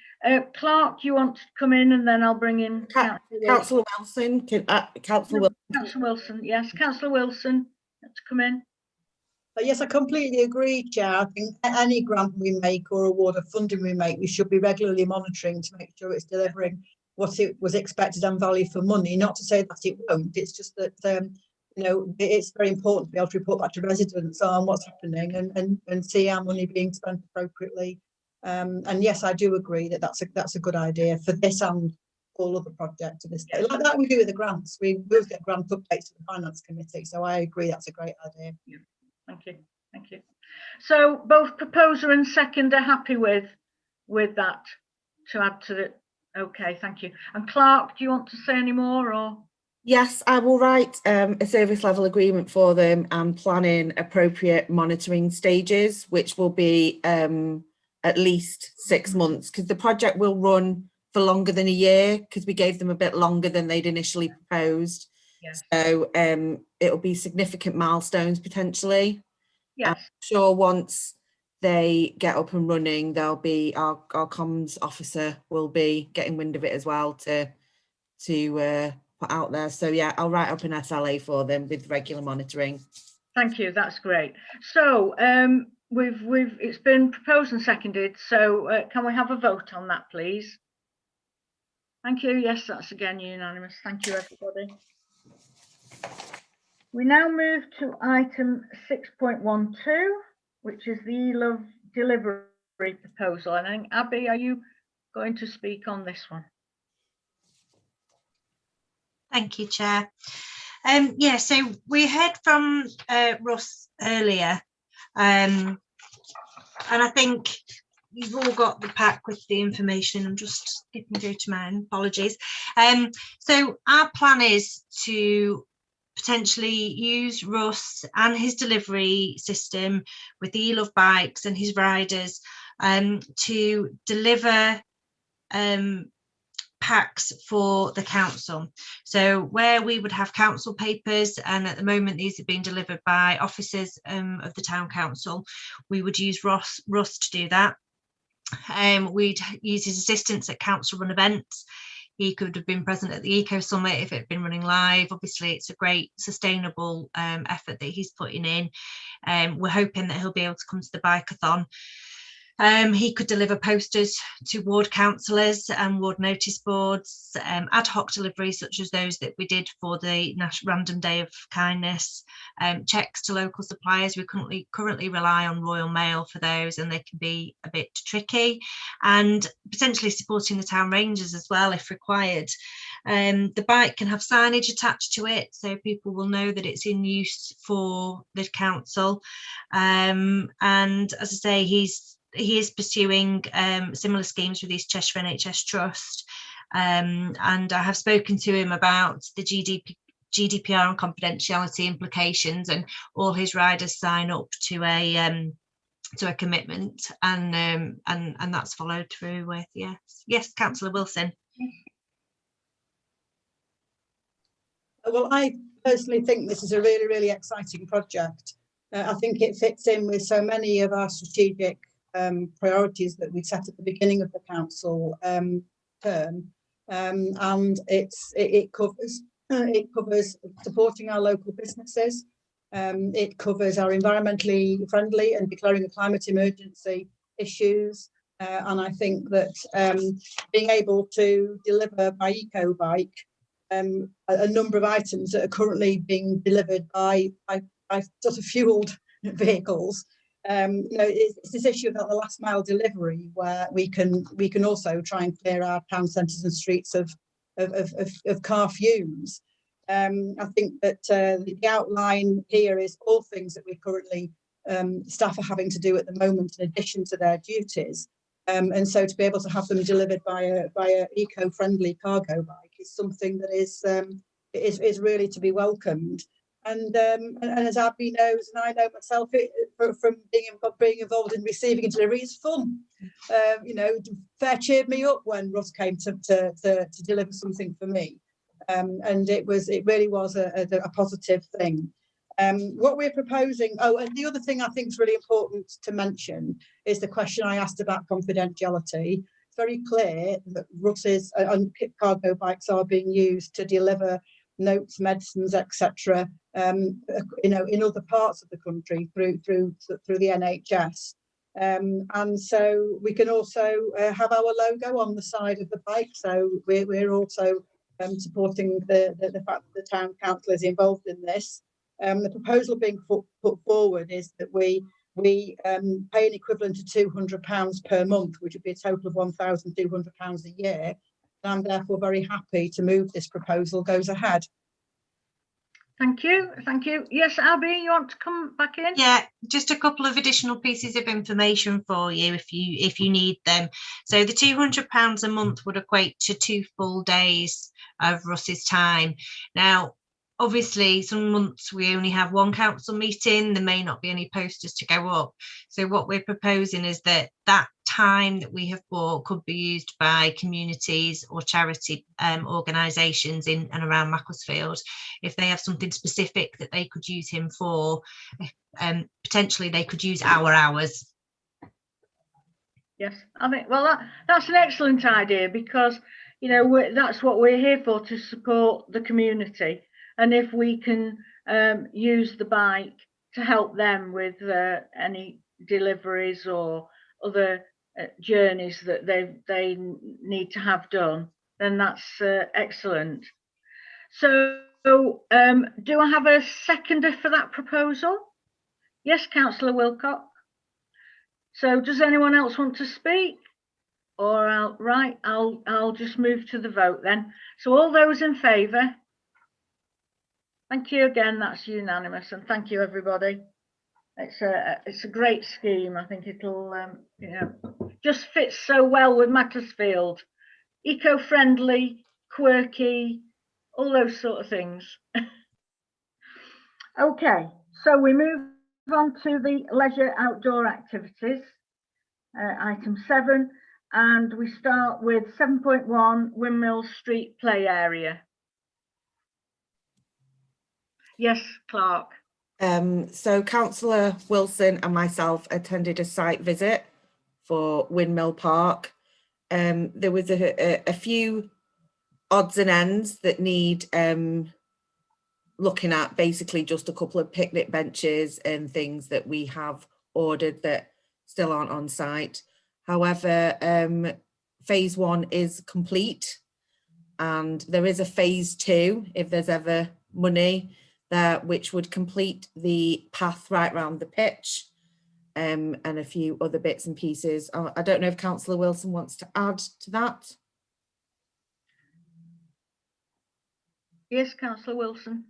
Clark, you want to come in, and then I'll bring in Councillor Wilson. Councillor Wilson. Councillor Wilson, yes, Councillor Wilson, to come in. But yes, I completely agree, Chair. I think any grant we make or award of funding we make, we should be regularly monitoring to make sure it's delivering what it was expected and value for money. Not to say that it won't, it's just that you know, it's very important to be able to report back to residents on what's happening and see our money being spent appropriately. And yes, I do agree that that's a good idea for this and all other projects of this day. Like that we do with the grants. We both get grant updates to the Finance Committee. So I agree that's a great idea. Yeah. Thank you. Thank you. So both proposer and second are happy with that to add to the. Okay, thank you. And Clark, do you want to say any more or? Yes, I will write a service level agreement for them and plan in appropriate monitoring stages, which will be at least 6 months, because the project will run for longer than a year, because we gave them a bit longer than they'd initially proposed. Yes. So it'll be significant milestones potentially. Yes. I'm sure once they get up and running, there'll be our comms officer will be getting wind of it as well to put out there. So yeah, I'll write up an SLA for them with regular monitoring. Thank you. That's great. So it's been proposed and seconded. So can we have a vote on that, please? Thank you. Yes, that's again unanimous. Thank you, everybody. We now move to item 6.12, which is the e-love delivery proposal. And I think, Abby, are you going to speak on this one? Thank you, Chair. Yeah, so we heard from Russ earlier, and I think you've all got the pack with the information. I'm just skipping through to mine, apologies. So our plan is to potentially use Russ and his delivery system with the e-love bikes and his riders to deliver packs for the council. So where we would have council papers, and at the moment these are being delivered by officers of the town council, we would use Russ to do that. We'd use his assistants at council run events. He could have been present at the Eco Summit if it had been running live. Obviously, it's a great sustainable effort that he's putting in. We're hoping that he'll be able to come to the bike-a-thon. He could deliver posters to ward councillors and ward notice boards, ad hoc deliveries such as those that we did for the Random Day of Kindness, checks to local suppliers. We currently rely on Royal Mail for those, and they can be a bit tricky, and potentially supporting the town rangers as well if required. The bike can have signage attached to it, so people will know that it's in use for the council. And as I say, he is pursuing similar schemes with his Cheshire NHS Trust, and I have spoken to him about the GDPR and confidentiality implications, and all his riders sign up to a commitment, and that's followed through with. Yes, Councillor Wilson. Well, I personally think this is a really, really exciting project. I think it fits in with so many of our strategic priorities that we set at the beginning of the council term, and it covers supporting our local businesses. It covers our environmentally friendly and declaring a climate emergency issues, and I think that being able to deliver by EcoBike a number of items that are currently being delivered by sort of fueled vehicles. You know, it's this issue about the last mile delivery, where we can also try and clear our town centres and streets of car fumes. I think that the outline here is all things that we currently staff are having to do at the moment in addition to their duties. And so to be able to have them delivered by a eco-friendly cargo bike is something that is really to be welcomed. And as Abby knows, and I know myself, from being involved in receiving and delivery, is fun. You know, Fair cheered me up when Russ came to deliver something for me, and it really was a positive thing. What we're proposing, and the other thing I think is really important to mention is the question I asked about confidentiality. It's very clear that Russ's cargo bikes are being used to deliver notes, medicines, etc. You know, in other parts of the country through the NHS. And so we can also have our logo on the side of the bike. So we're also supporting the fact that the town council is involved in this. The proposal being put forward is that we pay an equivalent of £200 per month, which would be a total of £1,200 a year. And I'm therefore very happy to move this proposal goes ahead. Thank you. Thank you. Yes, Abby, you want to come back in? Yeah, just a couple of additional pieces of information for you if you need them. So the £200 a month would equate to 2 full days of Russ's time. Now, obviously, some months we only have one council meeting. There may not be any posters to go up. So what we're proposing is that time that we have bought could be used by communities or charity organisations in and around Macclesfield. If they have something specific that they could use him for, potentially they could use our hours. Yes, I think, well, that's an excellent idea, because, you know, that's what we're here for, to support the community. And if we can use the bike to help them with any deliveries or other journeys that they need to have done, then that's excellent. So do I have a seconder for that proposal? Yes, Councillor Wilcock. So does anyone else want to speak? Or I'll just move to the vote then. So all those in favour? Thank you again, that's unanimous, and thank you everybody. It's a great scheme. I think it'll you know, just fits so well with Macclesfield. Eco-friendly, quirky, all those sort of things. Okay, so we move on to the leisure outdoor activities, item 7, and we start with 7.1 Windmill Street Play Area. Yes, Clark. So Councillor Wilson and myself attended a site visit for Windmill Park. There was a few odds and ends that need looking at, basically just a couple of picnic benches and things that we have ordered that still aren't on site. However, phase 1 is complete, and there is a phase 2 if there's ever money there, which would complete the path right round the pitch, and a few other bits and pieces. I don't know if Councillor Wilson wants to add to that. Yes, Councillor Wilson.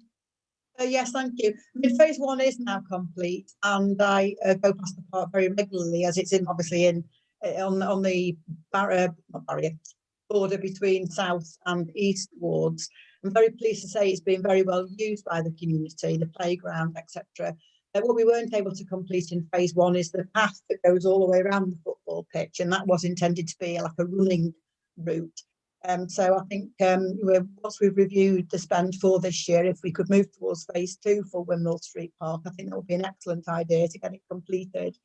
Yes, thank you. I mean, phase 1 is now complete, and I go past the park very regularly, as it's obviously on the border between south and east wards. I'm very pleased to say it's been very well used by the community, the playground, etc. What we weren't able to complete in phase 1 is the path that goes all the way around the football pitch, and that was intended to be like a running route. So I think once we've reviewed the spend for this year, if we could move towards phase 2 for Windmill Street Park, I think that would be an excellent idea to get it completed,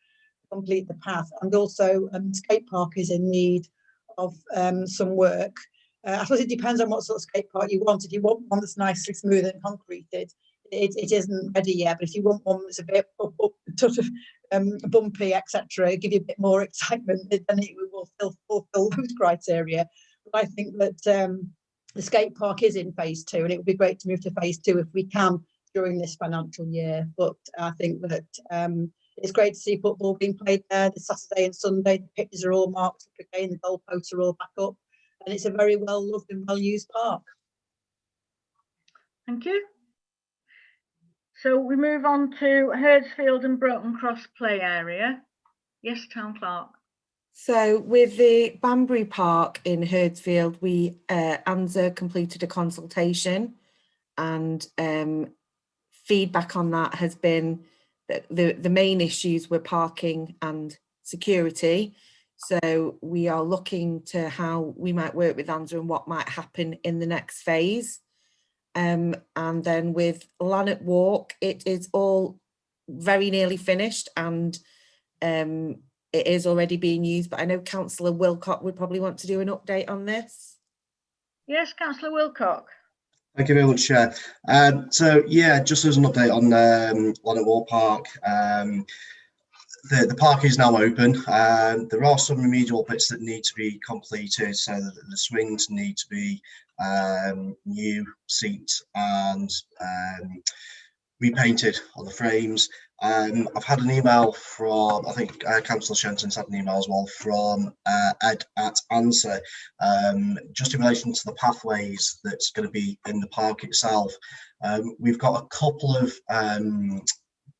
complete the path. And also skate park is in need of some work. I suppose it depends on what sort of skate park you want. If you want one that's nicely smooth and concreted, it isn't ready yet. But if you want one that's a bit sort of bumpy, etc., give you a bit more excitement, then it will still fulfill those criteria. But I think that the skate park is in phase 2, and it would be great to move to phase 2 if we can during this financial year. But I think that it's great to see football being played there this Saturday and Sunday. The pitches are all marked up again, the goalposts are all back up, and it's a very well loved and well used park. Thank you. So we move on to Herzfield and Broughton Cross Play Area. Yes, Town Clerk. So with the Banbury Park in Herzfield, ANZA completed a consultation, and feedback on that has been that the main issues were parking and security. So we are looking to how we might work with ANZA and what might happen in the next phase. And then with Lanark Walk, it is all very nearly finished, and it is already being used, but I know Councillor Wilcock would probably want to do an update on this. Yes, Councillor Wilcock. Thank you very much, Chair. So yeah, just as an update on Lonnet Park, the park is now open. There are some remedial bits that need to be completed, so that the swings need to be new seats and repainted on the frames. I've had an email from, I think Councillor Shenton's had an email as well from Ed at Answer, just in relation to the pathways that's going to be in the park itself. We've got a couple of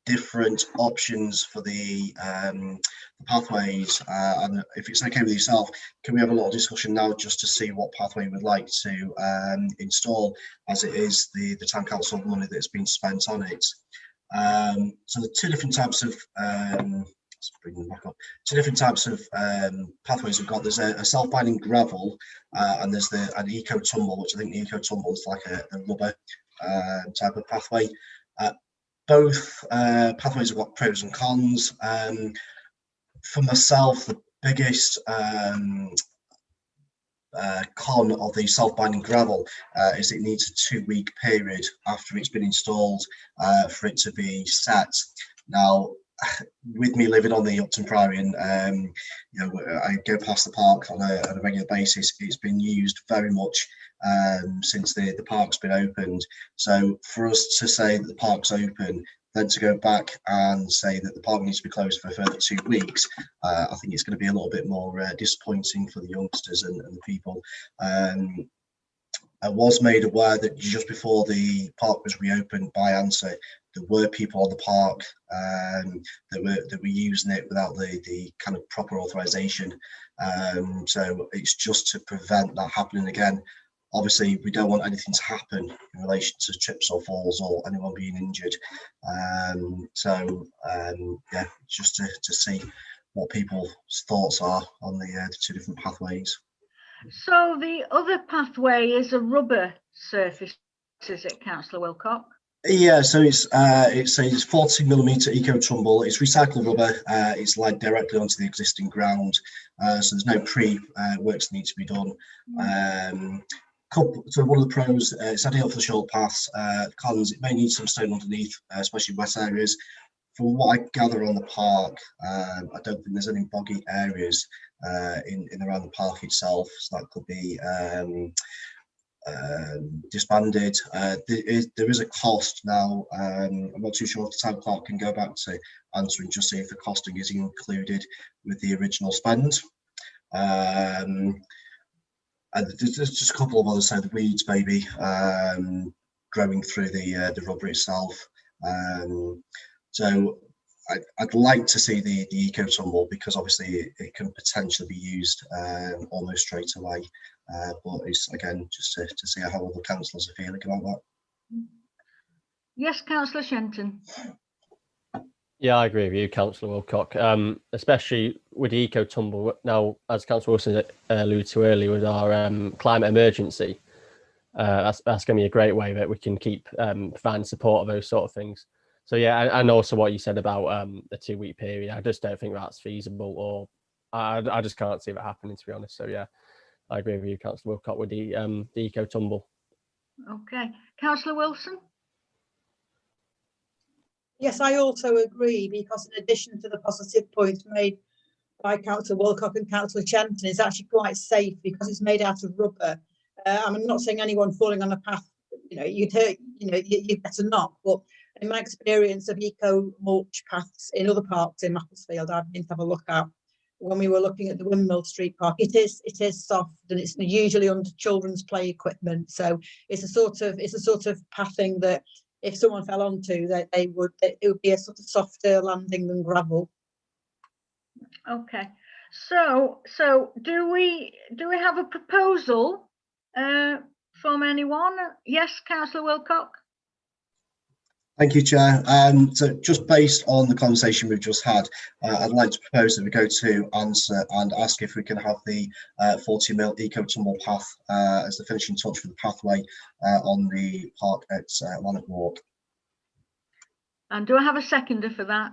different options for the pathways, and if it's okay with yourself, can we have a little discussion now just to see what pathway we'd like to install, as it is the town council money that's been spent on it. So the two different types of let's bring them back up. Two different types of pathways we've got. There's a self-binding gravel, and there's an eco tumble, which I think the eco tumble is like a rubber type of pathway. Both pathways have got pros and cons. For myself, the biggest con of the self-binding gravel is it needs a 2-week period after it's been installed for it to be set. Now, with me living on the Upton Priory, and you know, I go past the park on a regular basis, it's been used very much since the park's been opened. So for us to say that the park's open, then to go back and say that the park needs to be closed for a further 2 weeks, I think it's going to be a little bit more disappointing for the youngsters and the people. I was made aware that just before the park was reopened by Answer, there were people on the park that were using it without the kind of proper authorization. So it's just to prevent that happening again. Obviously, we don't want anything to happen in relation to trips or falls or anyone being injured. Yeah, just to see what people's thoughts are on the two different pathways. So the other pathway is a rubber surface, is it, Councillor Wilcock? Yeah, so it's a 40mm eco tumble. It's recycled rubber. It's laid directly onto the existing ground, so there's no works that need to be done. So one of the pros, it's ideal for the short paths. Cons, it may need some stone underneath, especially wet areas. From what I gather on the park, I don't think there's any boggy areas in around the park itself, so that could be disbanded. There is a cost now. I'm not too sure if the town clerk can go back to Answer and just see if the costing is included with the original spend. And there's just a couple of others, so the weeds maybe growing through the rubber itself. So I'd like to see the eco tumble, because obviously it can potentially be used almost straight away. But it's again just to see how other councillors are feeling about that. Yes, Councillor Shenton. Yeah, I agree with you, Councillor Wilcock, especially with the eco tumble. Now, as Councillor Wilson alluded to earlier, with our climate emergency, that's going to be a great way that we can keep providing support of those sort of things. So yeah, and also what you said about the 2-week period, I just don't think that's feasible, or I just can't see that happening, to be honest. So yeah, I agree with you, Councillor Wilcock, with the eco tumble. Okay, Councillor Wilson. Yes, I also agree, because in addition to the positive points made by Councillor Wilcock and Councillor Shenton, it's actually quite safe because it's made out of rubber. I'm not saying anyone falling on a path, you'd hurt, you'd better not. But in my experience of eco mulch paths in other parks in Macclesfield, I've been to have a look at when we were looking at the Windmill Street Park. It is soft, and it's usually under children's play equipment. So it's a sort of pathing that, if someone fell onto, it would be a sort of softer landing than gravel. Okay, so do we have a proposal from anyone? Yes, Councillor Wilcock. Thank you, Chair. So just based on the conversation we've just had, I'd like to propose that we go to Answer and ask if we can have the 40mm eco tumble path as the finishing touch for the pathway on the park at Lonnet Walk. And do I have a seconder for that?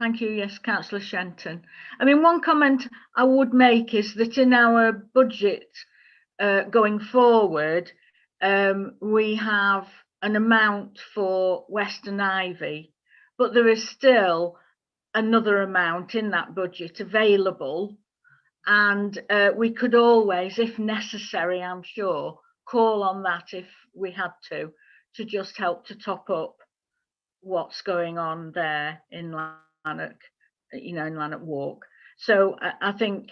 Thank you. Yes, Councillor Shenton. I mean, one comment I would make is that in our budget going forward, we have an amount for Western Ivy, but there is still another amount in that budget available, and we could always, if necessary, I'm sure, call on that if we had to just help to top up what's going on there in Lanark, in Lanark Walk. So I think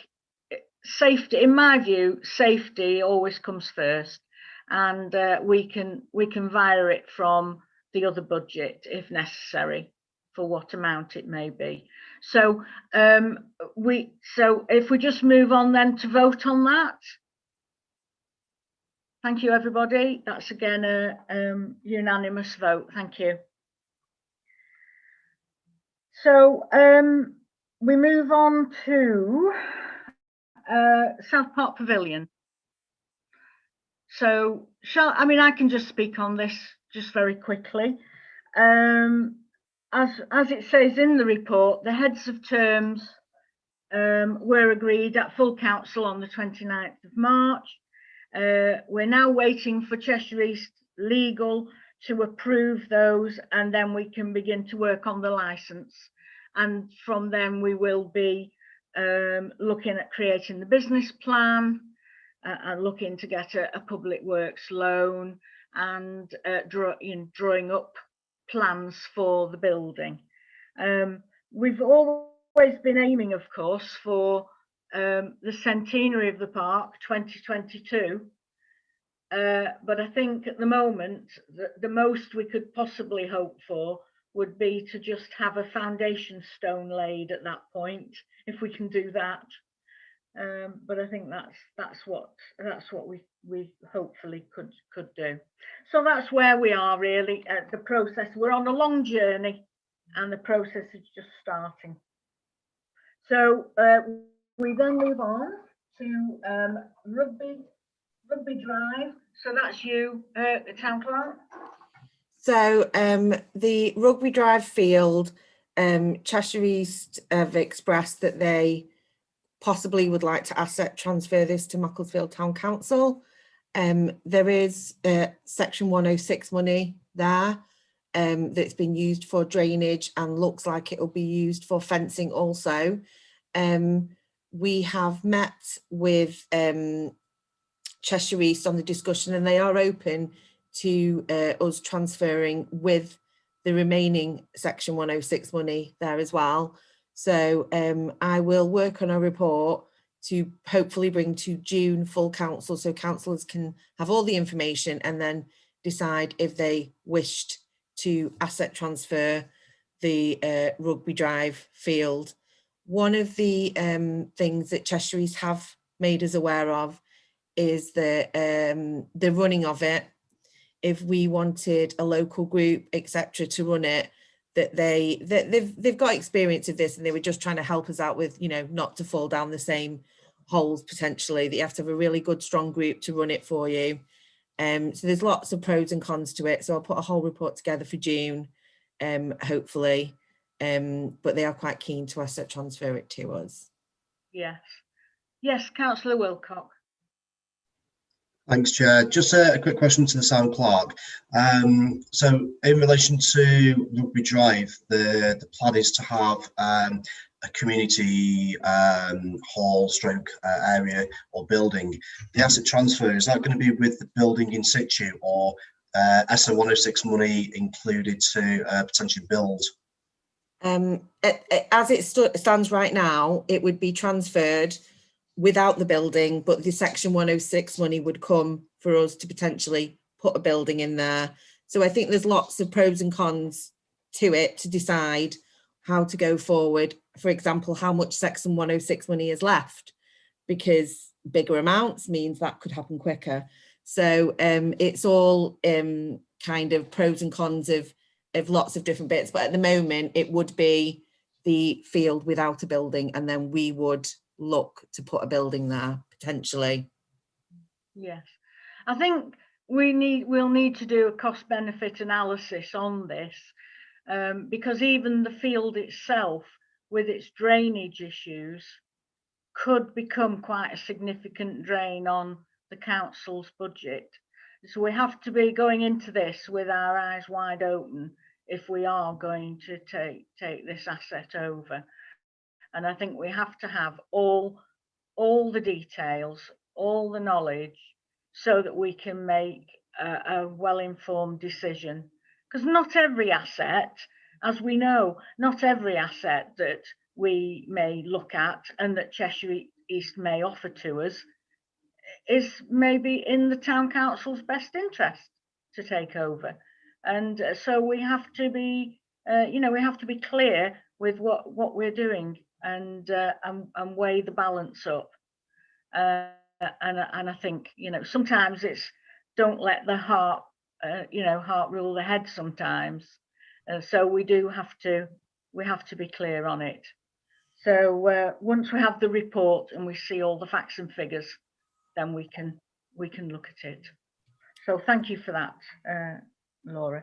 safety, in my view, safety always comes first, and we can via it from the other budget if necessary, for what amount it may be. So if we just move on then to vote on that. Thank you, everybody. That's again a unanimous vote. Thank you. So we move on to South Park Pavilion. So I can just speak on this just very quickly. As it says in the report, the heads of terms were agreed at full council on the 29th of March. We're now waiting for Cheshire East Legal to approve those, and then we can begin to work on the licence. And from then we will be looking at creating the business plan, and looking to get a public works loan, and drawing up plans for the building. We've always been aiming, of course, for the centenary of the park 2022, but I think at the moment the most we could possibly hope for would be to just have a foundation stone laid at that point, if we can do that. But I think that's what we hopefully could do. So that's where we are really at the process. We're on a long journey, and the process is just starting. So we then move on to Rugby Drive. So that's you, Town Clerk. So the Rugby Drive field, Cheshire East have expressed that they possibly would like to asset transfer this to Macclesfield Town Council. There is Section 106 money there that's been used for drainage, and looks like it will be used for fencing also. We have met with Cheshire East on the discussion, and they are open to us transferring with the remaining Section 106 money there as well. So I will work on a report to hopefully bring to June full council, so councillors can have all the information and then decide if they wished to asset transfer the Rugby Drive field. One of the things that Cheshire East have made us aware of is the running of it. If we wanted a local group, etc., to run it, that they've got experience of this, and they were just trying to help us out with, not to fall down the same holes potentially, that you have to have a really good strong group to run it for you. So there's lots of pros and cons to it. So I'll put a whole report together for June, hopefully. But they are quite keen to asset transfer it to us. Yes, Councillor Wilcock. Thanks, Chair. Just a quick question to the Sound Clerk. So in relation to Rugby Drive, the plan is to have a community hall stroke area or building. The asset transfer, is that going to be with the building in situ, or SO 106 money included to potentially build? As it stands right now, it would be transferred without the building, but the Section 106 money would come for us to potentially put a building in there. So I think there's lots of pros and cons to it to decide how to go forward. For example, how much Section 106 money is left, because bigger amounts means that could happen quicker. So it's all kind of pros and cons of lots of different bits, but at the moment it would be the field without a building, and then we would look to put a building there potentially. Yes, I think we'll need to do a cost benefit analysis on this, because even the field itself with its drainage issues could become quite a significant drain on the council's budget. So we have to be going into this with our eyes wide open if we are going to take this asset over. And I think we have to have all the details, all the knowledge, so that we can make a well-informed decision. Because not every asset, as we know, not every asset that we may look at and that Cheshire East may offer to us is maybe in the town council's best interest to take over. And so we have to be, we have to be clear with what we're doing and weigh the balance up. And I think, sometimes it's don't let the heart, heart rule the head sometimes. So we have to be clear on it. So once we have the report and we see all the facts and figures, then we can look at it. So thank you for that, Laura.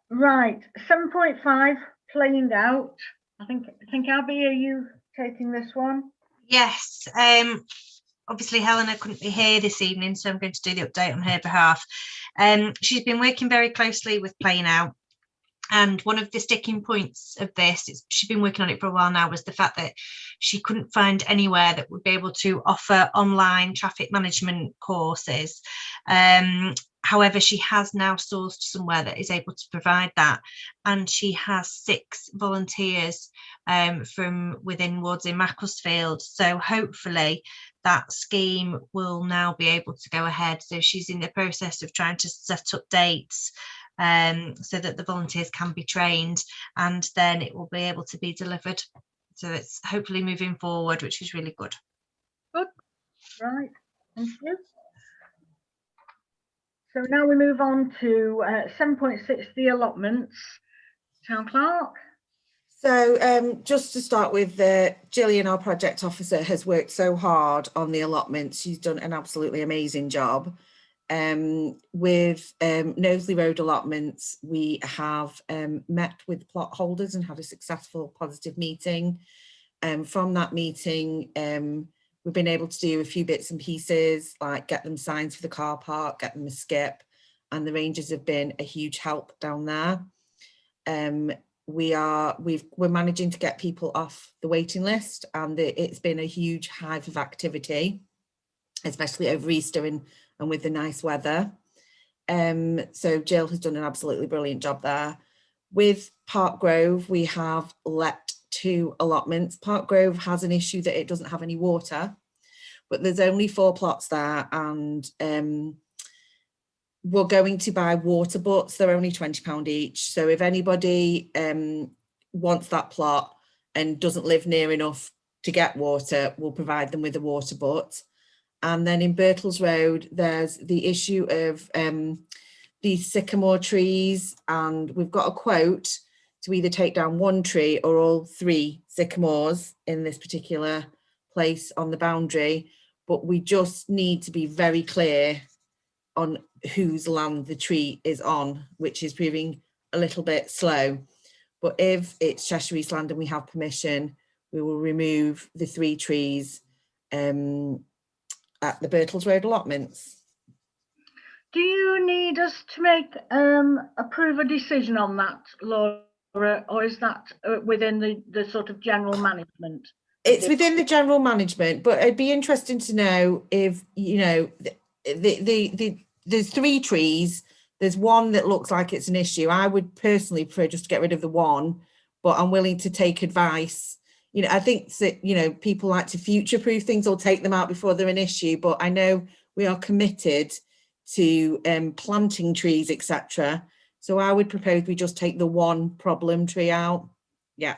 Right, 7.5 planed out. I think Abby, are you taking this one? Yes. Obviously Helena couldn't be here this evening, so I'm going to do the update on her behalf. She's been working very closely with Playing Out. And one of the sticking points of this, she's been working on it for a while now, was the fact that she couldn't find anywhere that would be able to offer online traffic management courses. However, she has now sourced somewhere that is able to provide that. And she has 6 volunteers from within wards in Macclesfield. So hopefully that scheme will now be able to go ahead. So she's in the process of trying to set up dates so that the volunteers can be trained, and then it will be able to be delivered. So it's hopefully moving forward, which is really good. Good, right, thank you. So now we move on to 7.6, the allotments. Town Clerk. So just to start with, Gillian, our project officer, has worked so hard on the allotments. She's done an absolutely amazing job. With Knowsley Road allotments, we have met with plot holders and had a successful positive meeting. From that meeting, we've been able to do a few bits and pieces, like get them signs for the car park, get them a skip, and the rangers have been a huge help down there. We're managing to get people off the waiting list, and it's been a huge hive of activity, especially over Easter and with the nice weather. So Jill has done an absolutely brilliant job there. With Park Grove, we have let 2 allotments. Park Grove has an issue that it doesn't have any water, but there's only 4 plots there, and we're going to buy water butts. They're only £20 each. So if anybody wants that plot and doesn't live near enough to get water, we'll provide them with a water butt. And then in Birtles Road, there's the issue of these sycamore trees, and we've got a quote to either take down 1 tree or all 3 sycamores in this particular place on the boundary. But we just need to be very clear on whose land the tree is on, which is proving a little bit slow. But if it's Cheshire East land and we have permission, we will remove the 3 trees at the Birtles Road allotments. Do you need us to approve a decision on that, Laura, or is that within the sort of general management? It's within the general management, but it'd be interesting to know if, there's 3 trees. There's 1 that looks like it's an issue. I would personally prefer just to get rid of the 1, but I'm willing to take advice. I think that, people like to future-proof things or take them out before they're an issue, but I know we are committed to planting trees, etc. So I would propose we just take the 1 problem tree out. Yeah.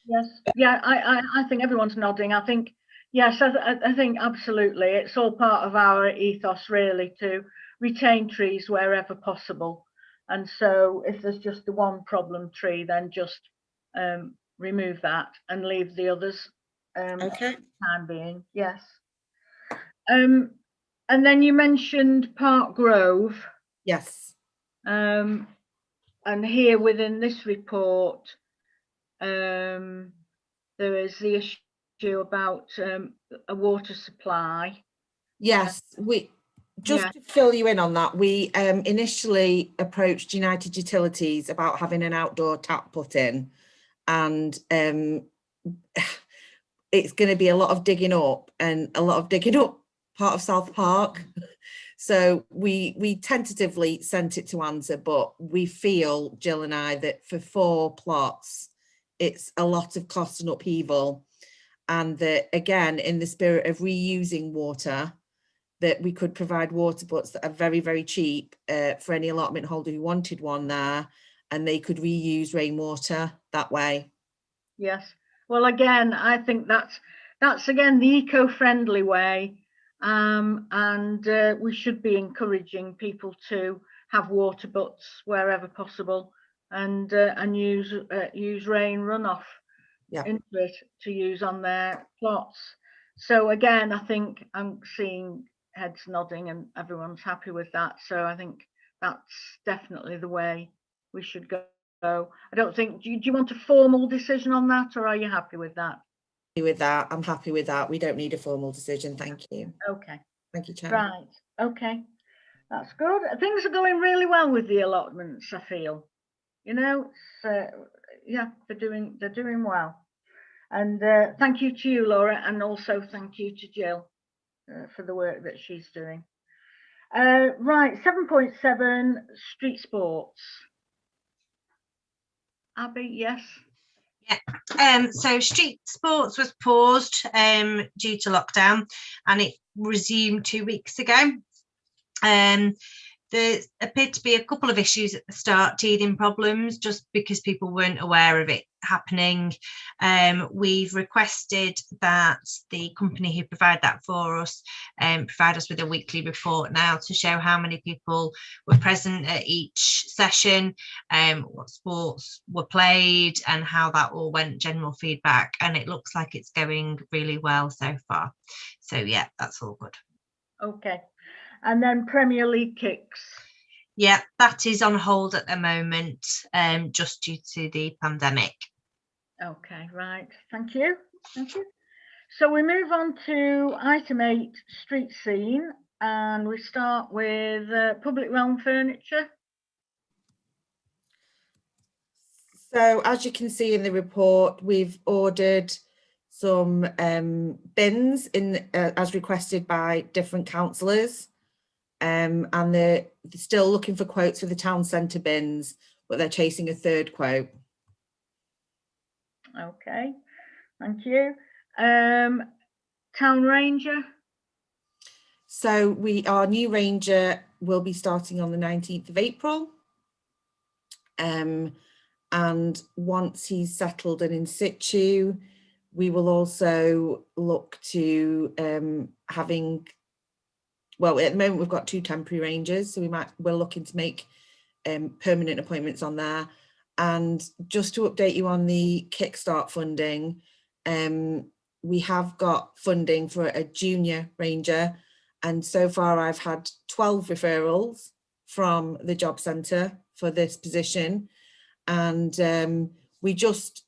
Yes. Yeah, I think everyone's nodding. I think, yes, I think absolutely. It's all part of our ethos, really, to retain trees wherever possible. And so if there's just the 1 problem tree, then just remove that and leave the others Okay. for the time being. Yes. And then you mentioned Park Grove. Yes. And here within this report, there is the issue about a water supply. Yes, just to fill you in on that, we initially approached United Utilities about having an outdoor tap put in, and it's going to be a lot of digging up part of South Park. So we tentatively sent it to answer, but we feel, Jill and I, that for 4 plots, it's a lot of cost and upheaval, and that, again, in the spirit of reusing water, that we could provide water butts that are very, very cheap for any allotment holder who wanted one there, and they could reuse rainwater that way. Yes. Well, again, I think that's again the eco-friendly way, and we should be encouraging people to have water butts wherever possible, and use rain runoff into it to use on their plots. So again, I think I'm seeing heads nodding and everyone's happy with that. So I think that's definitely the way we should go. I don't think, do you want a formal decision on that, or are you happy with that? With that, I'm happy with that. We don't need a formal decision. Thank you. Okay. Thank you, Chair. Right. Okay. That's good. Things are going really well with the allotments, I feel. You know, yeah, they're doing well. And thank you to you, Laura, and also thank you to Jill for the work that she's doing. Right, 7.7, street sports. Abby, yes. Yeah. So street sports was paused due to lockdown, and it resumed 2 weeks ago. There appeared to be a couple of issues at the start, teething problems, just because people weren't aware of it happening. We've requested that the company who provide that for us provide us with a weekly report now to show how many people were present at each session, what sports were played, and how that all went, general feedback. And it looks like it's going really well so far. So yeah, that's all good. Okay. And then Premier League kicks. Yeah, that is on hold at the moment, just due to the pandemic. Okay, right. Thank you. Thank you. So we move on to item 8, street scene, and we start with public realm furniture. So as you can see in the report, we've ordered some bins in as requested by different councillors. And they're still looking for quotes for the town centre bins, but they're chasing a 3rd quote. Okay, thank you. Town ranger. So our new ranger will be starting on the 19th of April. And once he's settled and in situ, we will also look to having, well, at the moment we've got 2 temporary rangers, so we're looking to make permanent appointments on there. And just to update you on the Kickstart funding, we have got funding for a junior ranger, and so far I've had 12 referrals from the job centre for this position, and we just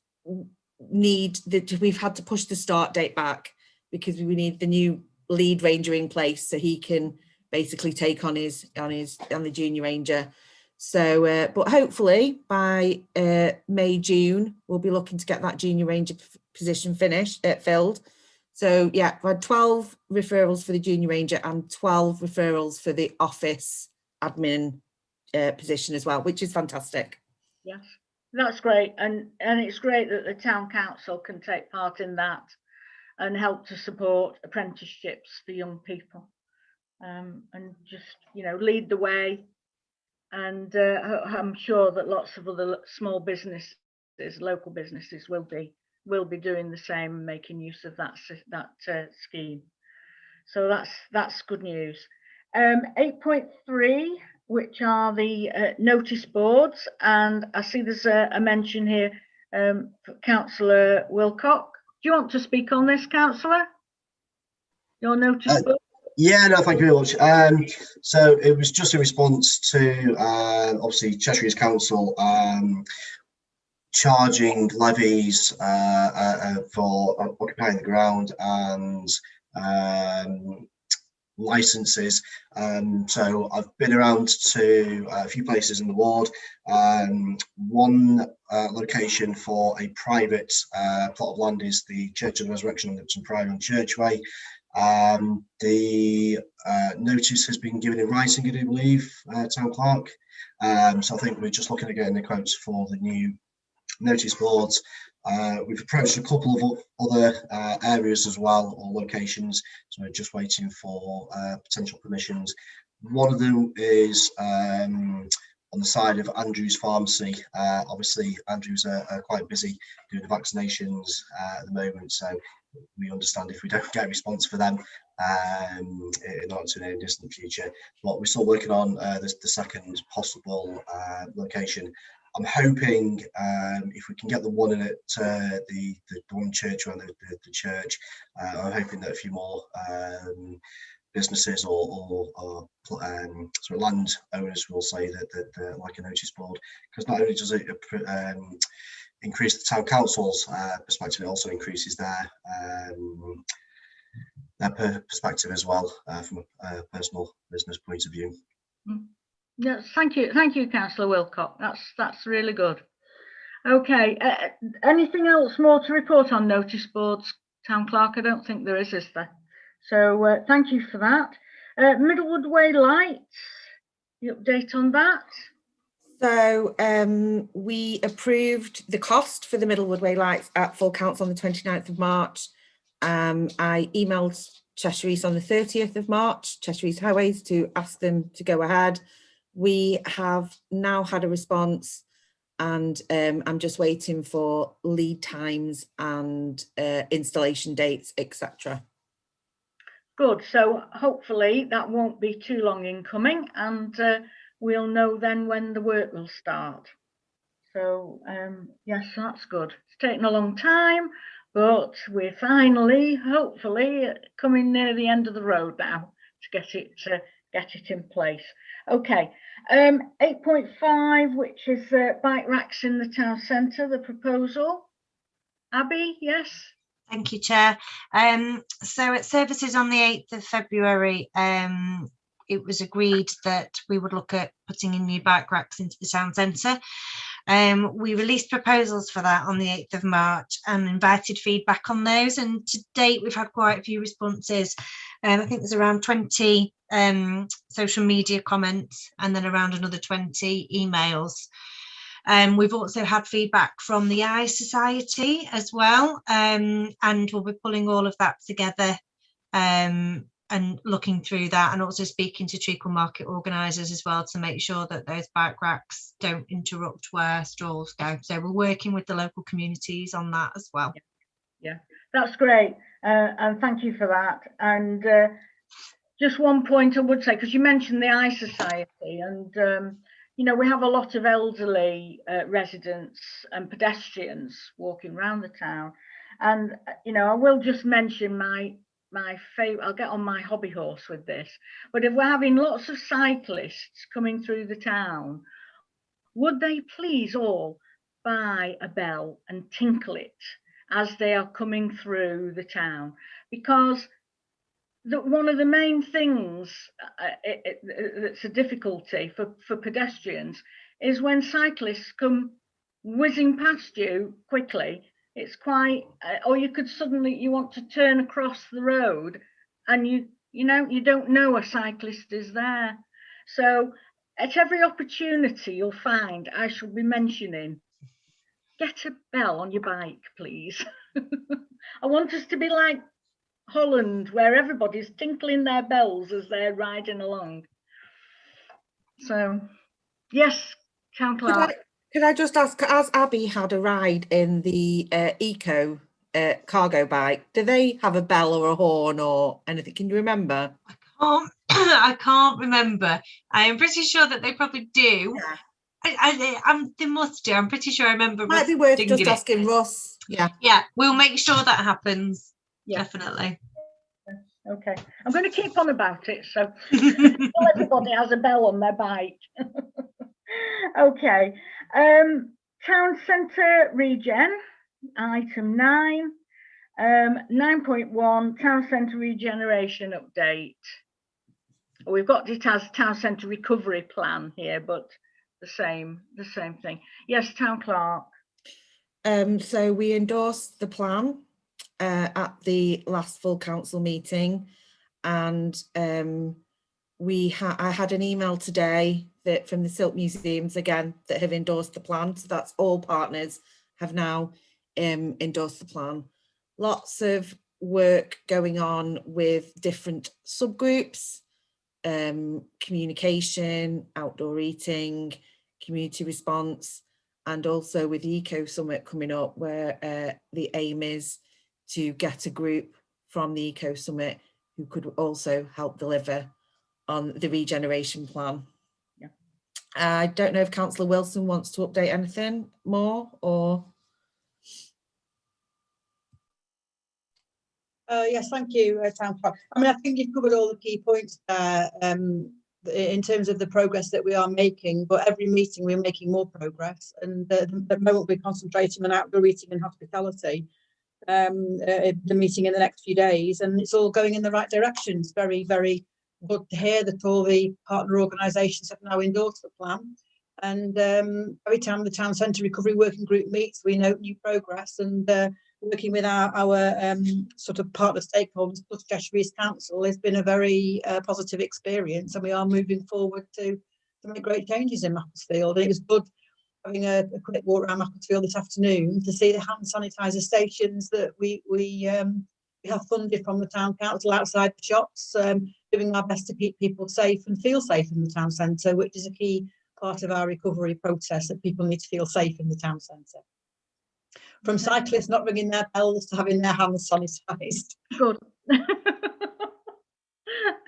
need we've had to push the start date back because we need the new lead ranger in place so he can basically take on the junior ranger. So but hopefully by May, June we'll be looking to get that junior ranger position filled. So yeah, we had 12 referrals for the junior ranger and 12 referrals for the office admin position as well, which is fantastic. Yes, that's great, and it's great that the town council can take part in that and help to support apprenticeships for young people, and just, you know, lead the way. And I'm sure that lots of other small businesses, local businesses, will be doing the same, making use of that scheme. So that's good news. 8.3, which are the notice boards, and I see there's a mention here for Councillor Wilcock. Do you want to speak on this, Councillor? Your notice board? Yeah, no, thank you very much. So it was just a response to obviously Cheshire's Council charging levies for occupying the ground and licenses. So I've been around to a few places in the ward. One location for a private plot of land is the Church of the Resurrection on Lipton Priory on Churchway. The notice has been given in writing, I do believe, Town Clerk. So I think we're just looking at getting the quotes for the new notice boards. We've approached a couple of other areas as well, or locations, so we're just waiting for potential permissions. One of them is on the side of Andrew's Pharmacy. Obviously, Andrew's are quite busy doing the vaccinations at the moment, so we understand if we don't get a response for them not in a distant future. But we're still working on the second possible location. I'm hoping if we can get the one in at the one church around the church, I'm hoping that a few more businesses or sort of land owners will say that like a notice board, because not only does it increase the town council's perspective, it also increases their perspective as well from a personal business point of view. Yes, thank you, Councillor Wilcock. That's really good. Okay, anything else more to report on notice boards, Town Clerk? I don't think there is there? So thank you for that. Middlewood Way lights, the update on that? So we approved the cost for the Middlewood Way lights at full council on the 29th of March. I emailed Cheshire East on the 30th of March, Cheshire East Highways, to ask them to go ahead. We have now had a response, and I'm just waiting for lead times and installation dates, etc. Good, so hopefully that won't be too long in coming, and we'll know then when the work will start. So yes, that's good. It's taken a long time, but we're finally, hopefully, coming near the end of the road now to get it in place. Okay, 8.5, which is bike racks in the town centre, the proposal. Abby, yes? Thank you, Chair. So at services on the 8th of February, it was agreed that we would look at putting in new bike racks into the town centre. We released proposals for that on the 8th of March and invited feedback on those, and to date we've had quite a few responses. I think there's around 20 social media comments and then around another 20 emails. We've also had feedback from the Eye Society as well, and we'll be pulling all of that together and looking through that, and also speaking to Treacle Market organisers as well to make sure that those bike racks don't interrupt where stalls go. So we're working with the local communities on that as well. Yeah, that's great, and thank you for that. And just one point I would say, because you mentioned the Eye Society, and you know, we have a lot of elderly residents and pedestrians walking around the town, and you know, I will just mention my favorite. I'll get on my hobby horse with this, but if we're having lots of cyclists coming through the town, would they please all buy a bell and tinkle it as they are coming through the town? Because one of the main things that's a difficulty for pedestrians is when cyclists come whizzing past you quickly. It's quite, or you could suddenly, you want to turn across the road and you don't know a cyclist is there. So at every opportunity you'll find I shall be mentioning, get a bell on your bike, please. I want us to be like Holland, where everybody's tinkling their bells as they're riding along. So yes, Town Clerk. Could I just ask, as Abby had a ride in the eco cargo bike, do they have a bell or a horn or anything? Can you remember? I can't remember. I am pretty sure that they probably do. Yeah. They must do. I'm pretty sure I remember. Might be worth just asking Russ. Yeah. Yeah, we'll make sure that happens. Yeah. Definitely. Okay, I'm going to keep on about it, so everybody has a bell on their bike. Okay, town centre regen, item 9, 9.1, town centre regeneration update. we've got it as town centre recovery plan here, but the same thing. Yes, town clerk. So we endorsed the plan at the last full council meeting, and I had an email today that from the Silk Museums again that have endorsed the plan. So that's all partners have now endorsed the plan. Lots of work going on with different subgroups, communication, outdoor eating, community response, and also with the Eco Summit coming up, where the aim is to get a group from the Eco Summit who could also help deliver on the regeneration plan. Yeah. I don't know if Councillor Wilson wants to update anything more, or... Yes, thank you, Town Clerk. I mean, I think you've covered all the key points in terms of the progress that we are making, but every meeting we're making more progress, and at the moment we're concentrating on outdoor eating and hospitality, the meeting in the next few days, and it's all going in the right direction. It's very, very good to hear that all the partner organisations have now endorsed the plan, and every time the Town Centre Recovery Working Group meets, we note new progress, and working with our sort of partner stakeholders, plus Cheshire East Council, has been a very positive experience, and we are moving forward to make great changes in Macclesfield. It was good having a quick walk around Macclesfield this afternoon to see the hand sanitizer stations that we have funded from the town council outside the shops, doing our best to keep people safe and feel safe in the town centre, which is a key part of our recovery process, that people need to feel safe in the town centre. From cyclists not ringing their bells to having their hands sanitised. Good.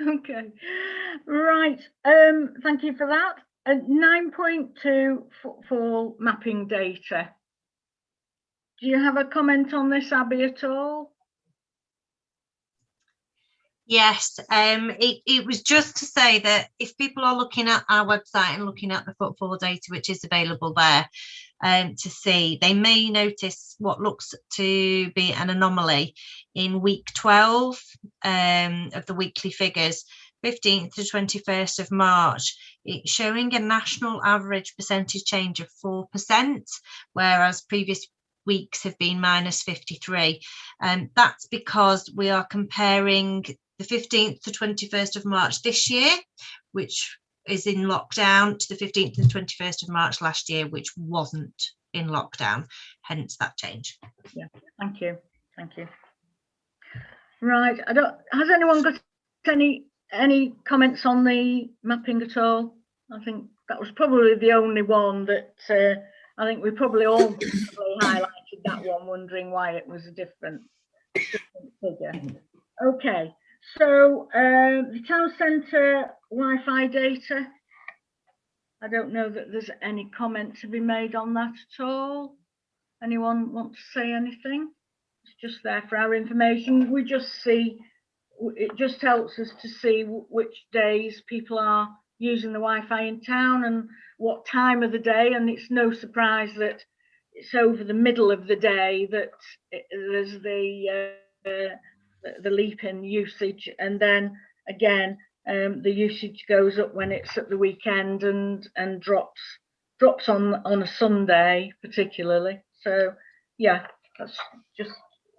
Okay, right. Thank you for that. 9.2 footfall mapping data. Do you have a comment on this, Abby, at all? Yes, it was just to say that if people are looking at our website and looking at the footfall data, which is available there, to see, they may notice what looks to be an anomaly in week 12 of the weekly figures, 15th to 21st of March. It's showing a national average percentage change of 4%, whereas previous weeks have been minus 53. And that's because we are comparing the 15th to 21st of March this year, which is in lockdown, to the 15th and 21st of March last year, which wasn't in lockdown, hence that change. Yeah, thank you. Right, has anyone got any comments on the mapping at all? I think that was probably the only one that I think we probably all highlighted that one, wondering why it was a different figure. Okay, so the town centre Wi-Fi data. I don't know that there's any comment to be made on that at all. Anyone want to say anything? It's just there for our information. We just see, it just helps us to see which days people are using the Wi-Fi in town and what time of the day, and it's no surprise that it's over the middle of the day that there's the leap in usage, and then again the usage goes up when it's at the weekend and drops on a Sunday particularly. So yeah, that's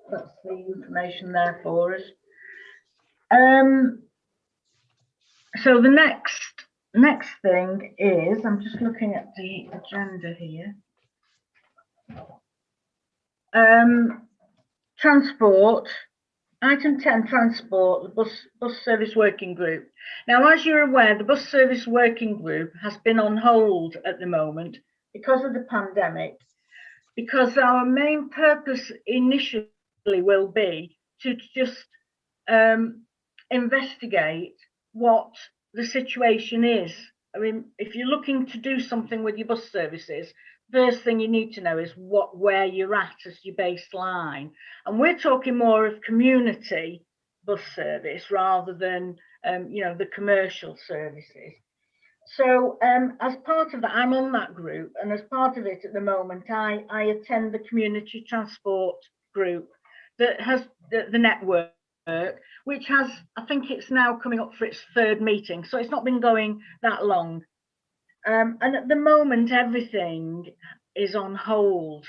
the information there for us. So the next thing is, I'm just looking at the agenda here. Transport, item 10, transport, the bus service working group. Now, as you're aware, the bus service working group has been on hold at the moment because of the pandemic, because our main purpose initially will be to just investigate what the situation is. I mean, if you're looking to do something with your bus services, first thing you need to know is where you're at as your baseline. And we're talking more of community bus service rather than the commercial services. So as part of that, I'm on that group, and as part of it at the moment, I attend the community transport group that has the network which has, I think it's now coming up for its 3rd meeting, so it's not been going that long. And at the moment, everything is on hold.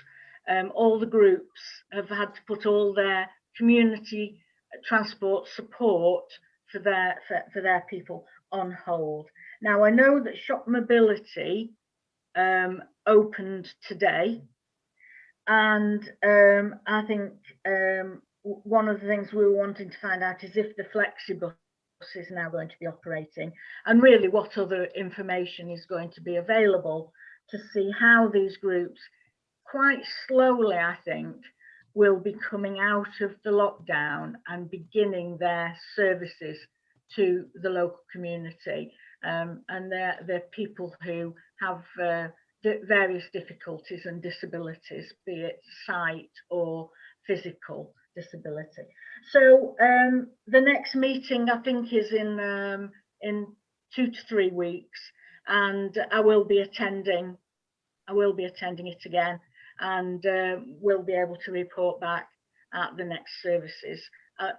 All the groups have had to put all their community transport support for their people on hold. Now, I know that Shop Mobility opened today, and I think one of the things we were wanting to find out is if the flexibus is now going to be operating, and really what other information is going to be available to see how these groups quite slowly, I think, will be coming out of the lockdown and beginning their services to the local community. And they're people who have various difficulties and disabilities, be it sight or physical disability. So the next meeting, I think, is in 2 to 3 weeks, and I will be attending it again, and we'll be able to report back at the next services.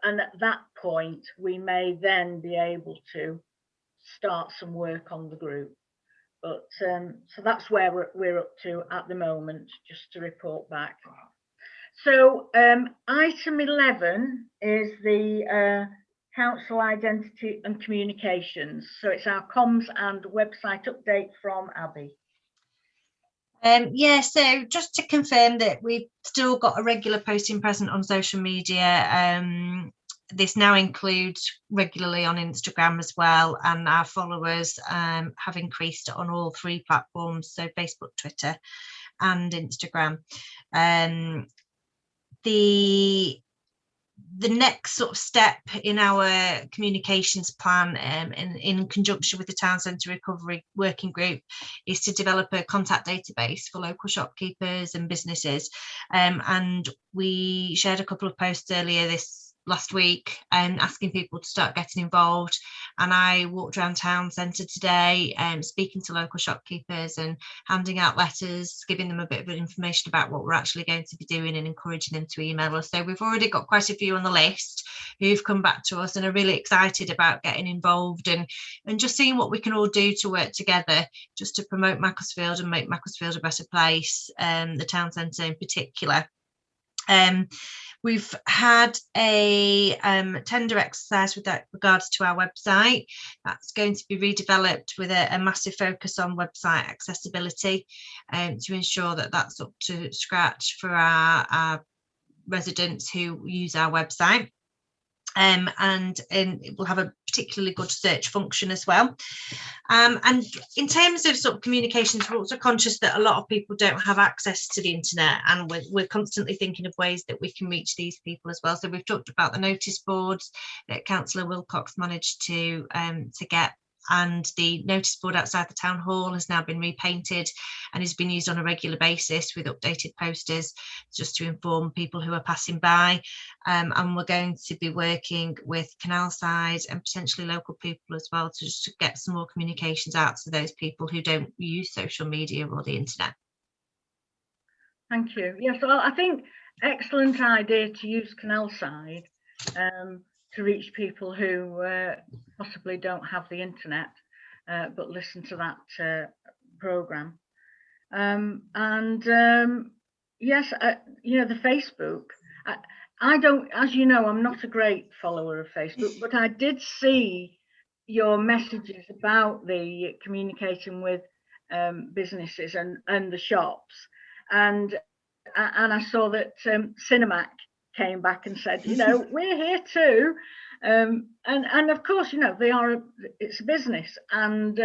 And at that point, we may then be able to start some work on the group. But so that's where we're up to at the moment, just to report back. So item 11 is the council identity and communications. So it's our comms and website update from Abby. Yeah, so just to confirm that we've still got a regular posting present on social media. This now includes regularly on Instagram as well, and our followers have increased on all 3 platforms, so Facebook, Twitter and Instagram. The next sort of step in our communications plan, in conjunction with the Town Centre Recovery Working Group, is to develop a contact database for local shopkeepers and businesses. And we shared a couple of posts earlier last week asking people to start getting involved, and I walked around Town Centre today speaking to local shopkeepers and handing out letters, giving them a bit of information about what we're actually going to be doing and encouraging them to email us. So we've already got quite a few on the list who've come back to us and are really excited about getting involved and just seeing what we can all do to work together just to promote Macclesfield and make Macclesfield a better place, the Town Centre in particular. We've had a tender exercise with regards to our website. That's going to be redeveloped with a massive focus on website accessibility, to ensure that that's up to scratch for our residents who use our website. And it will have a particularly good search function as well. And in terms of sort of communications, we're also conscious that a lot of people don't have access to the internet, and we're constantly thinking of ways that we can reach these people as well. So we've talked about the notice boards that Councillor Wilcox managed to get, and the notice board outside the town hall has now been repainted and has been used on a regular basis with updated posters just to inform people who are passing by. And we're going to be working with Canalside and potentially local people as well to just get some more communications out to those people who don't use social media or the internet. Thank you. Yes, well, I think excellent idea to use Canalside to reach people who possibly don't have the internet but listen to that programme. Yes, you know, the Facebook, I don't, as you know, I'm not a great follower of Facebook, but I did see your messages about the communicating with businesses and the shops, and I saw that Cinemac came back and said, you know, we're here too, and of course, you know, it's a business, and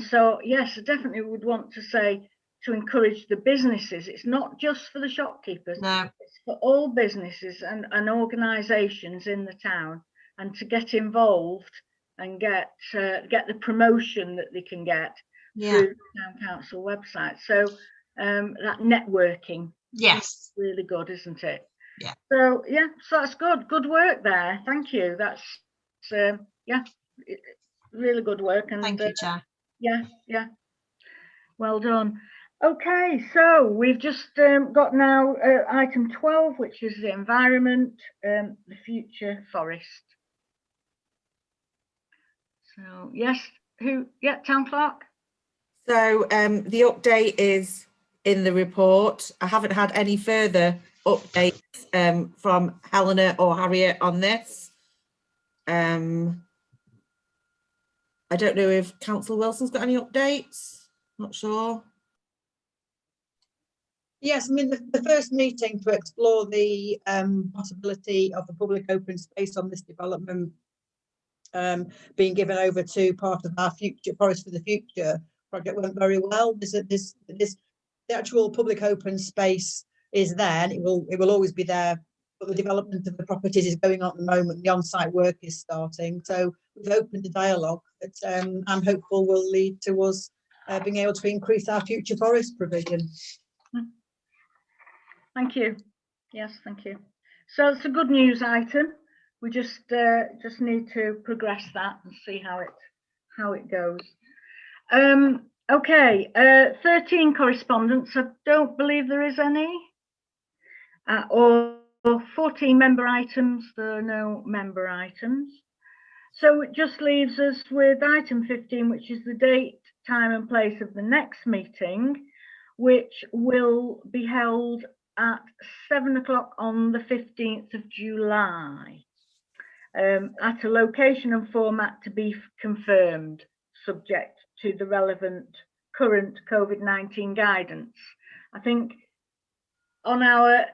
so yes, I definitely would want to say to encourage the businesses. It's not just for the shopkeepers, no, it's for all businesses and organisations in the town, and to get involved and get the promotion that they can get through the town council website. So that networking, yes, is really good, isn't it? Yeah. So yeah, so that's good work there. Thank you. That's yeah, really good work. And thank you, Chair. yeah, well done. Okay, so we've just got now item 12, which is the environment, the future forest. So yes, Town Clerk? So the update is in the report. I haven't had any further updates from Helena or Harriet on this. I don't know if Councillor Wilson's got any updates. Not sure. Yes, I mean, the first meeting to explore the possibility of the public open space on this development being given over to part of our future Forest for the Future project went very well. The actual public open space is there, and it will always be there, but the development of the properties is going on at the moment. The on-site work is starting, so we've opened a dialogue that I'm hopeful will lead to us being able to increase our future forest provision. Thank you. Yes, thank you. So it's a good news item. We just need to progress that and see how it goes. Okay, 13 correspondence. I don't believe there is any. Or 14 member items. There are no member items. So it just leaves us with item 15, which is the date, time and place of the next meeting, which will be held at 7 o'clock on the 15th of July, at a location and format to be confirmed, subject to the relevant current COVID-19 guidance. I think on our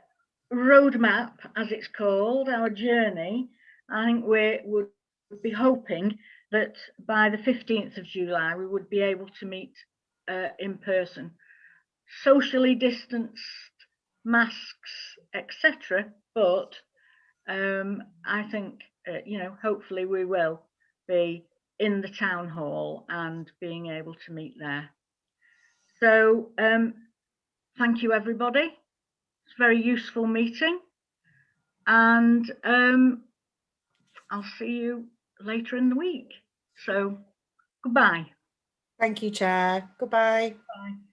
roadmap, as it's called, our journey, I think we would be hoping that by the 15th of July, we would be able to meet in person, socially distanced, masks, etc. But I think, hopefully we will be in the town hall and being able to meet there. So thank you, everybody. It's a very useful meeting, and I'll see you later in the week. So goodbye. Thank you, Chair. Goodbye. Bye.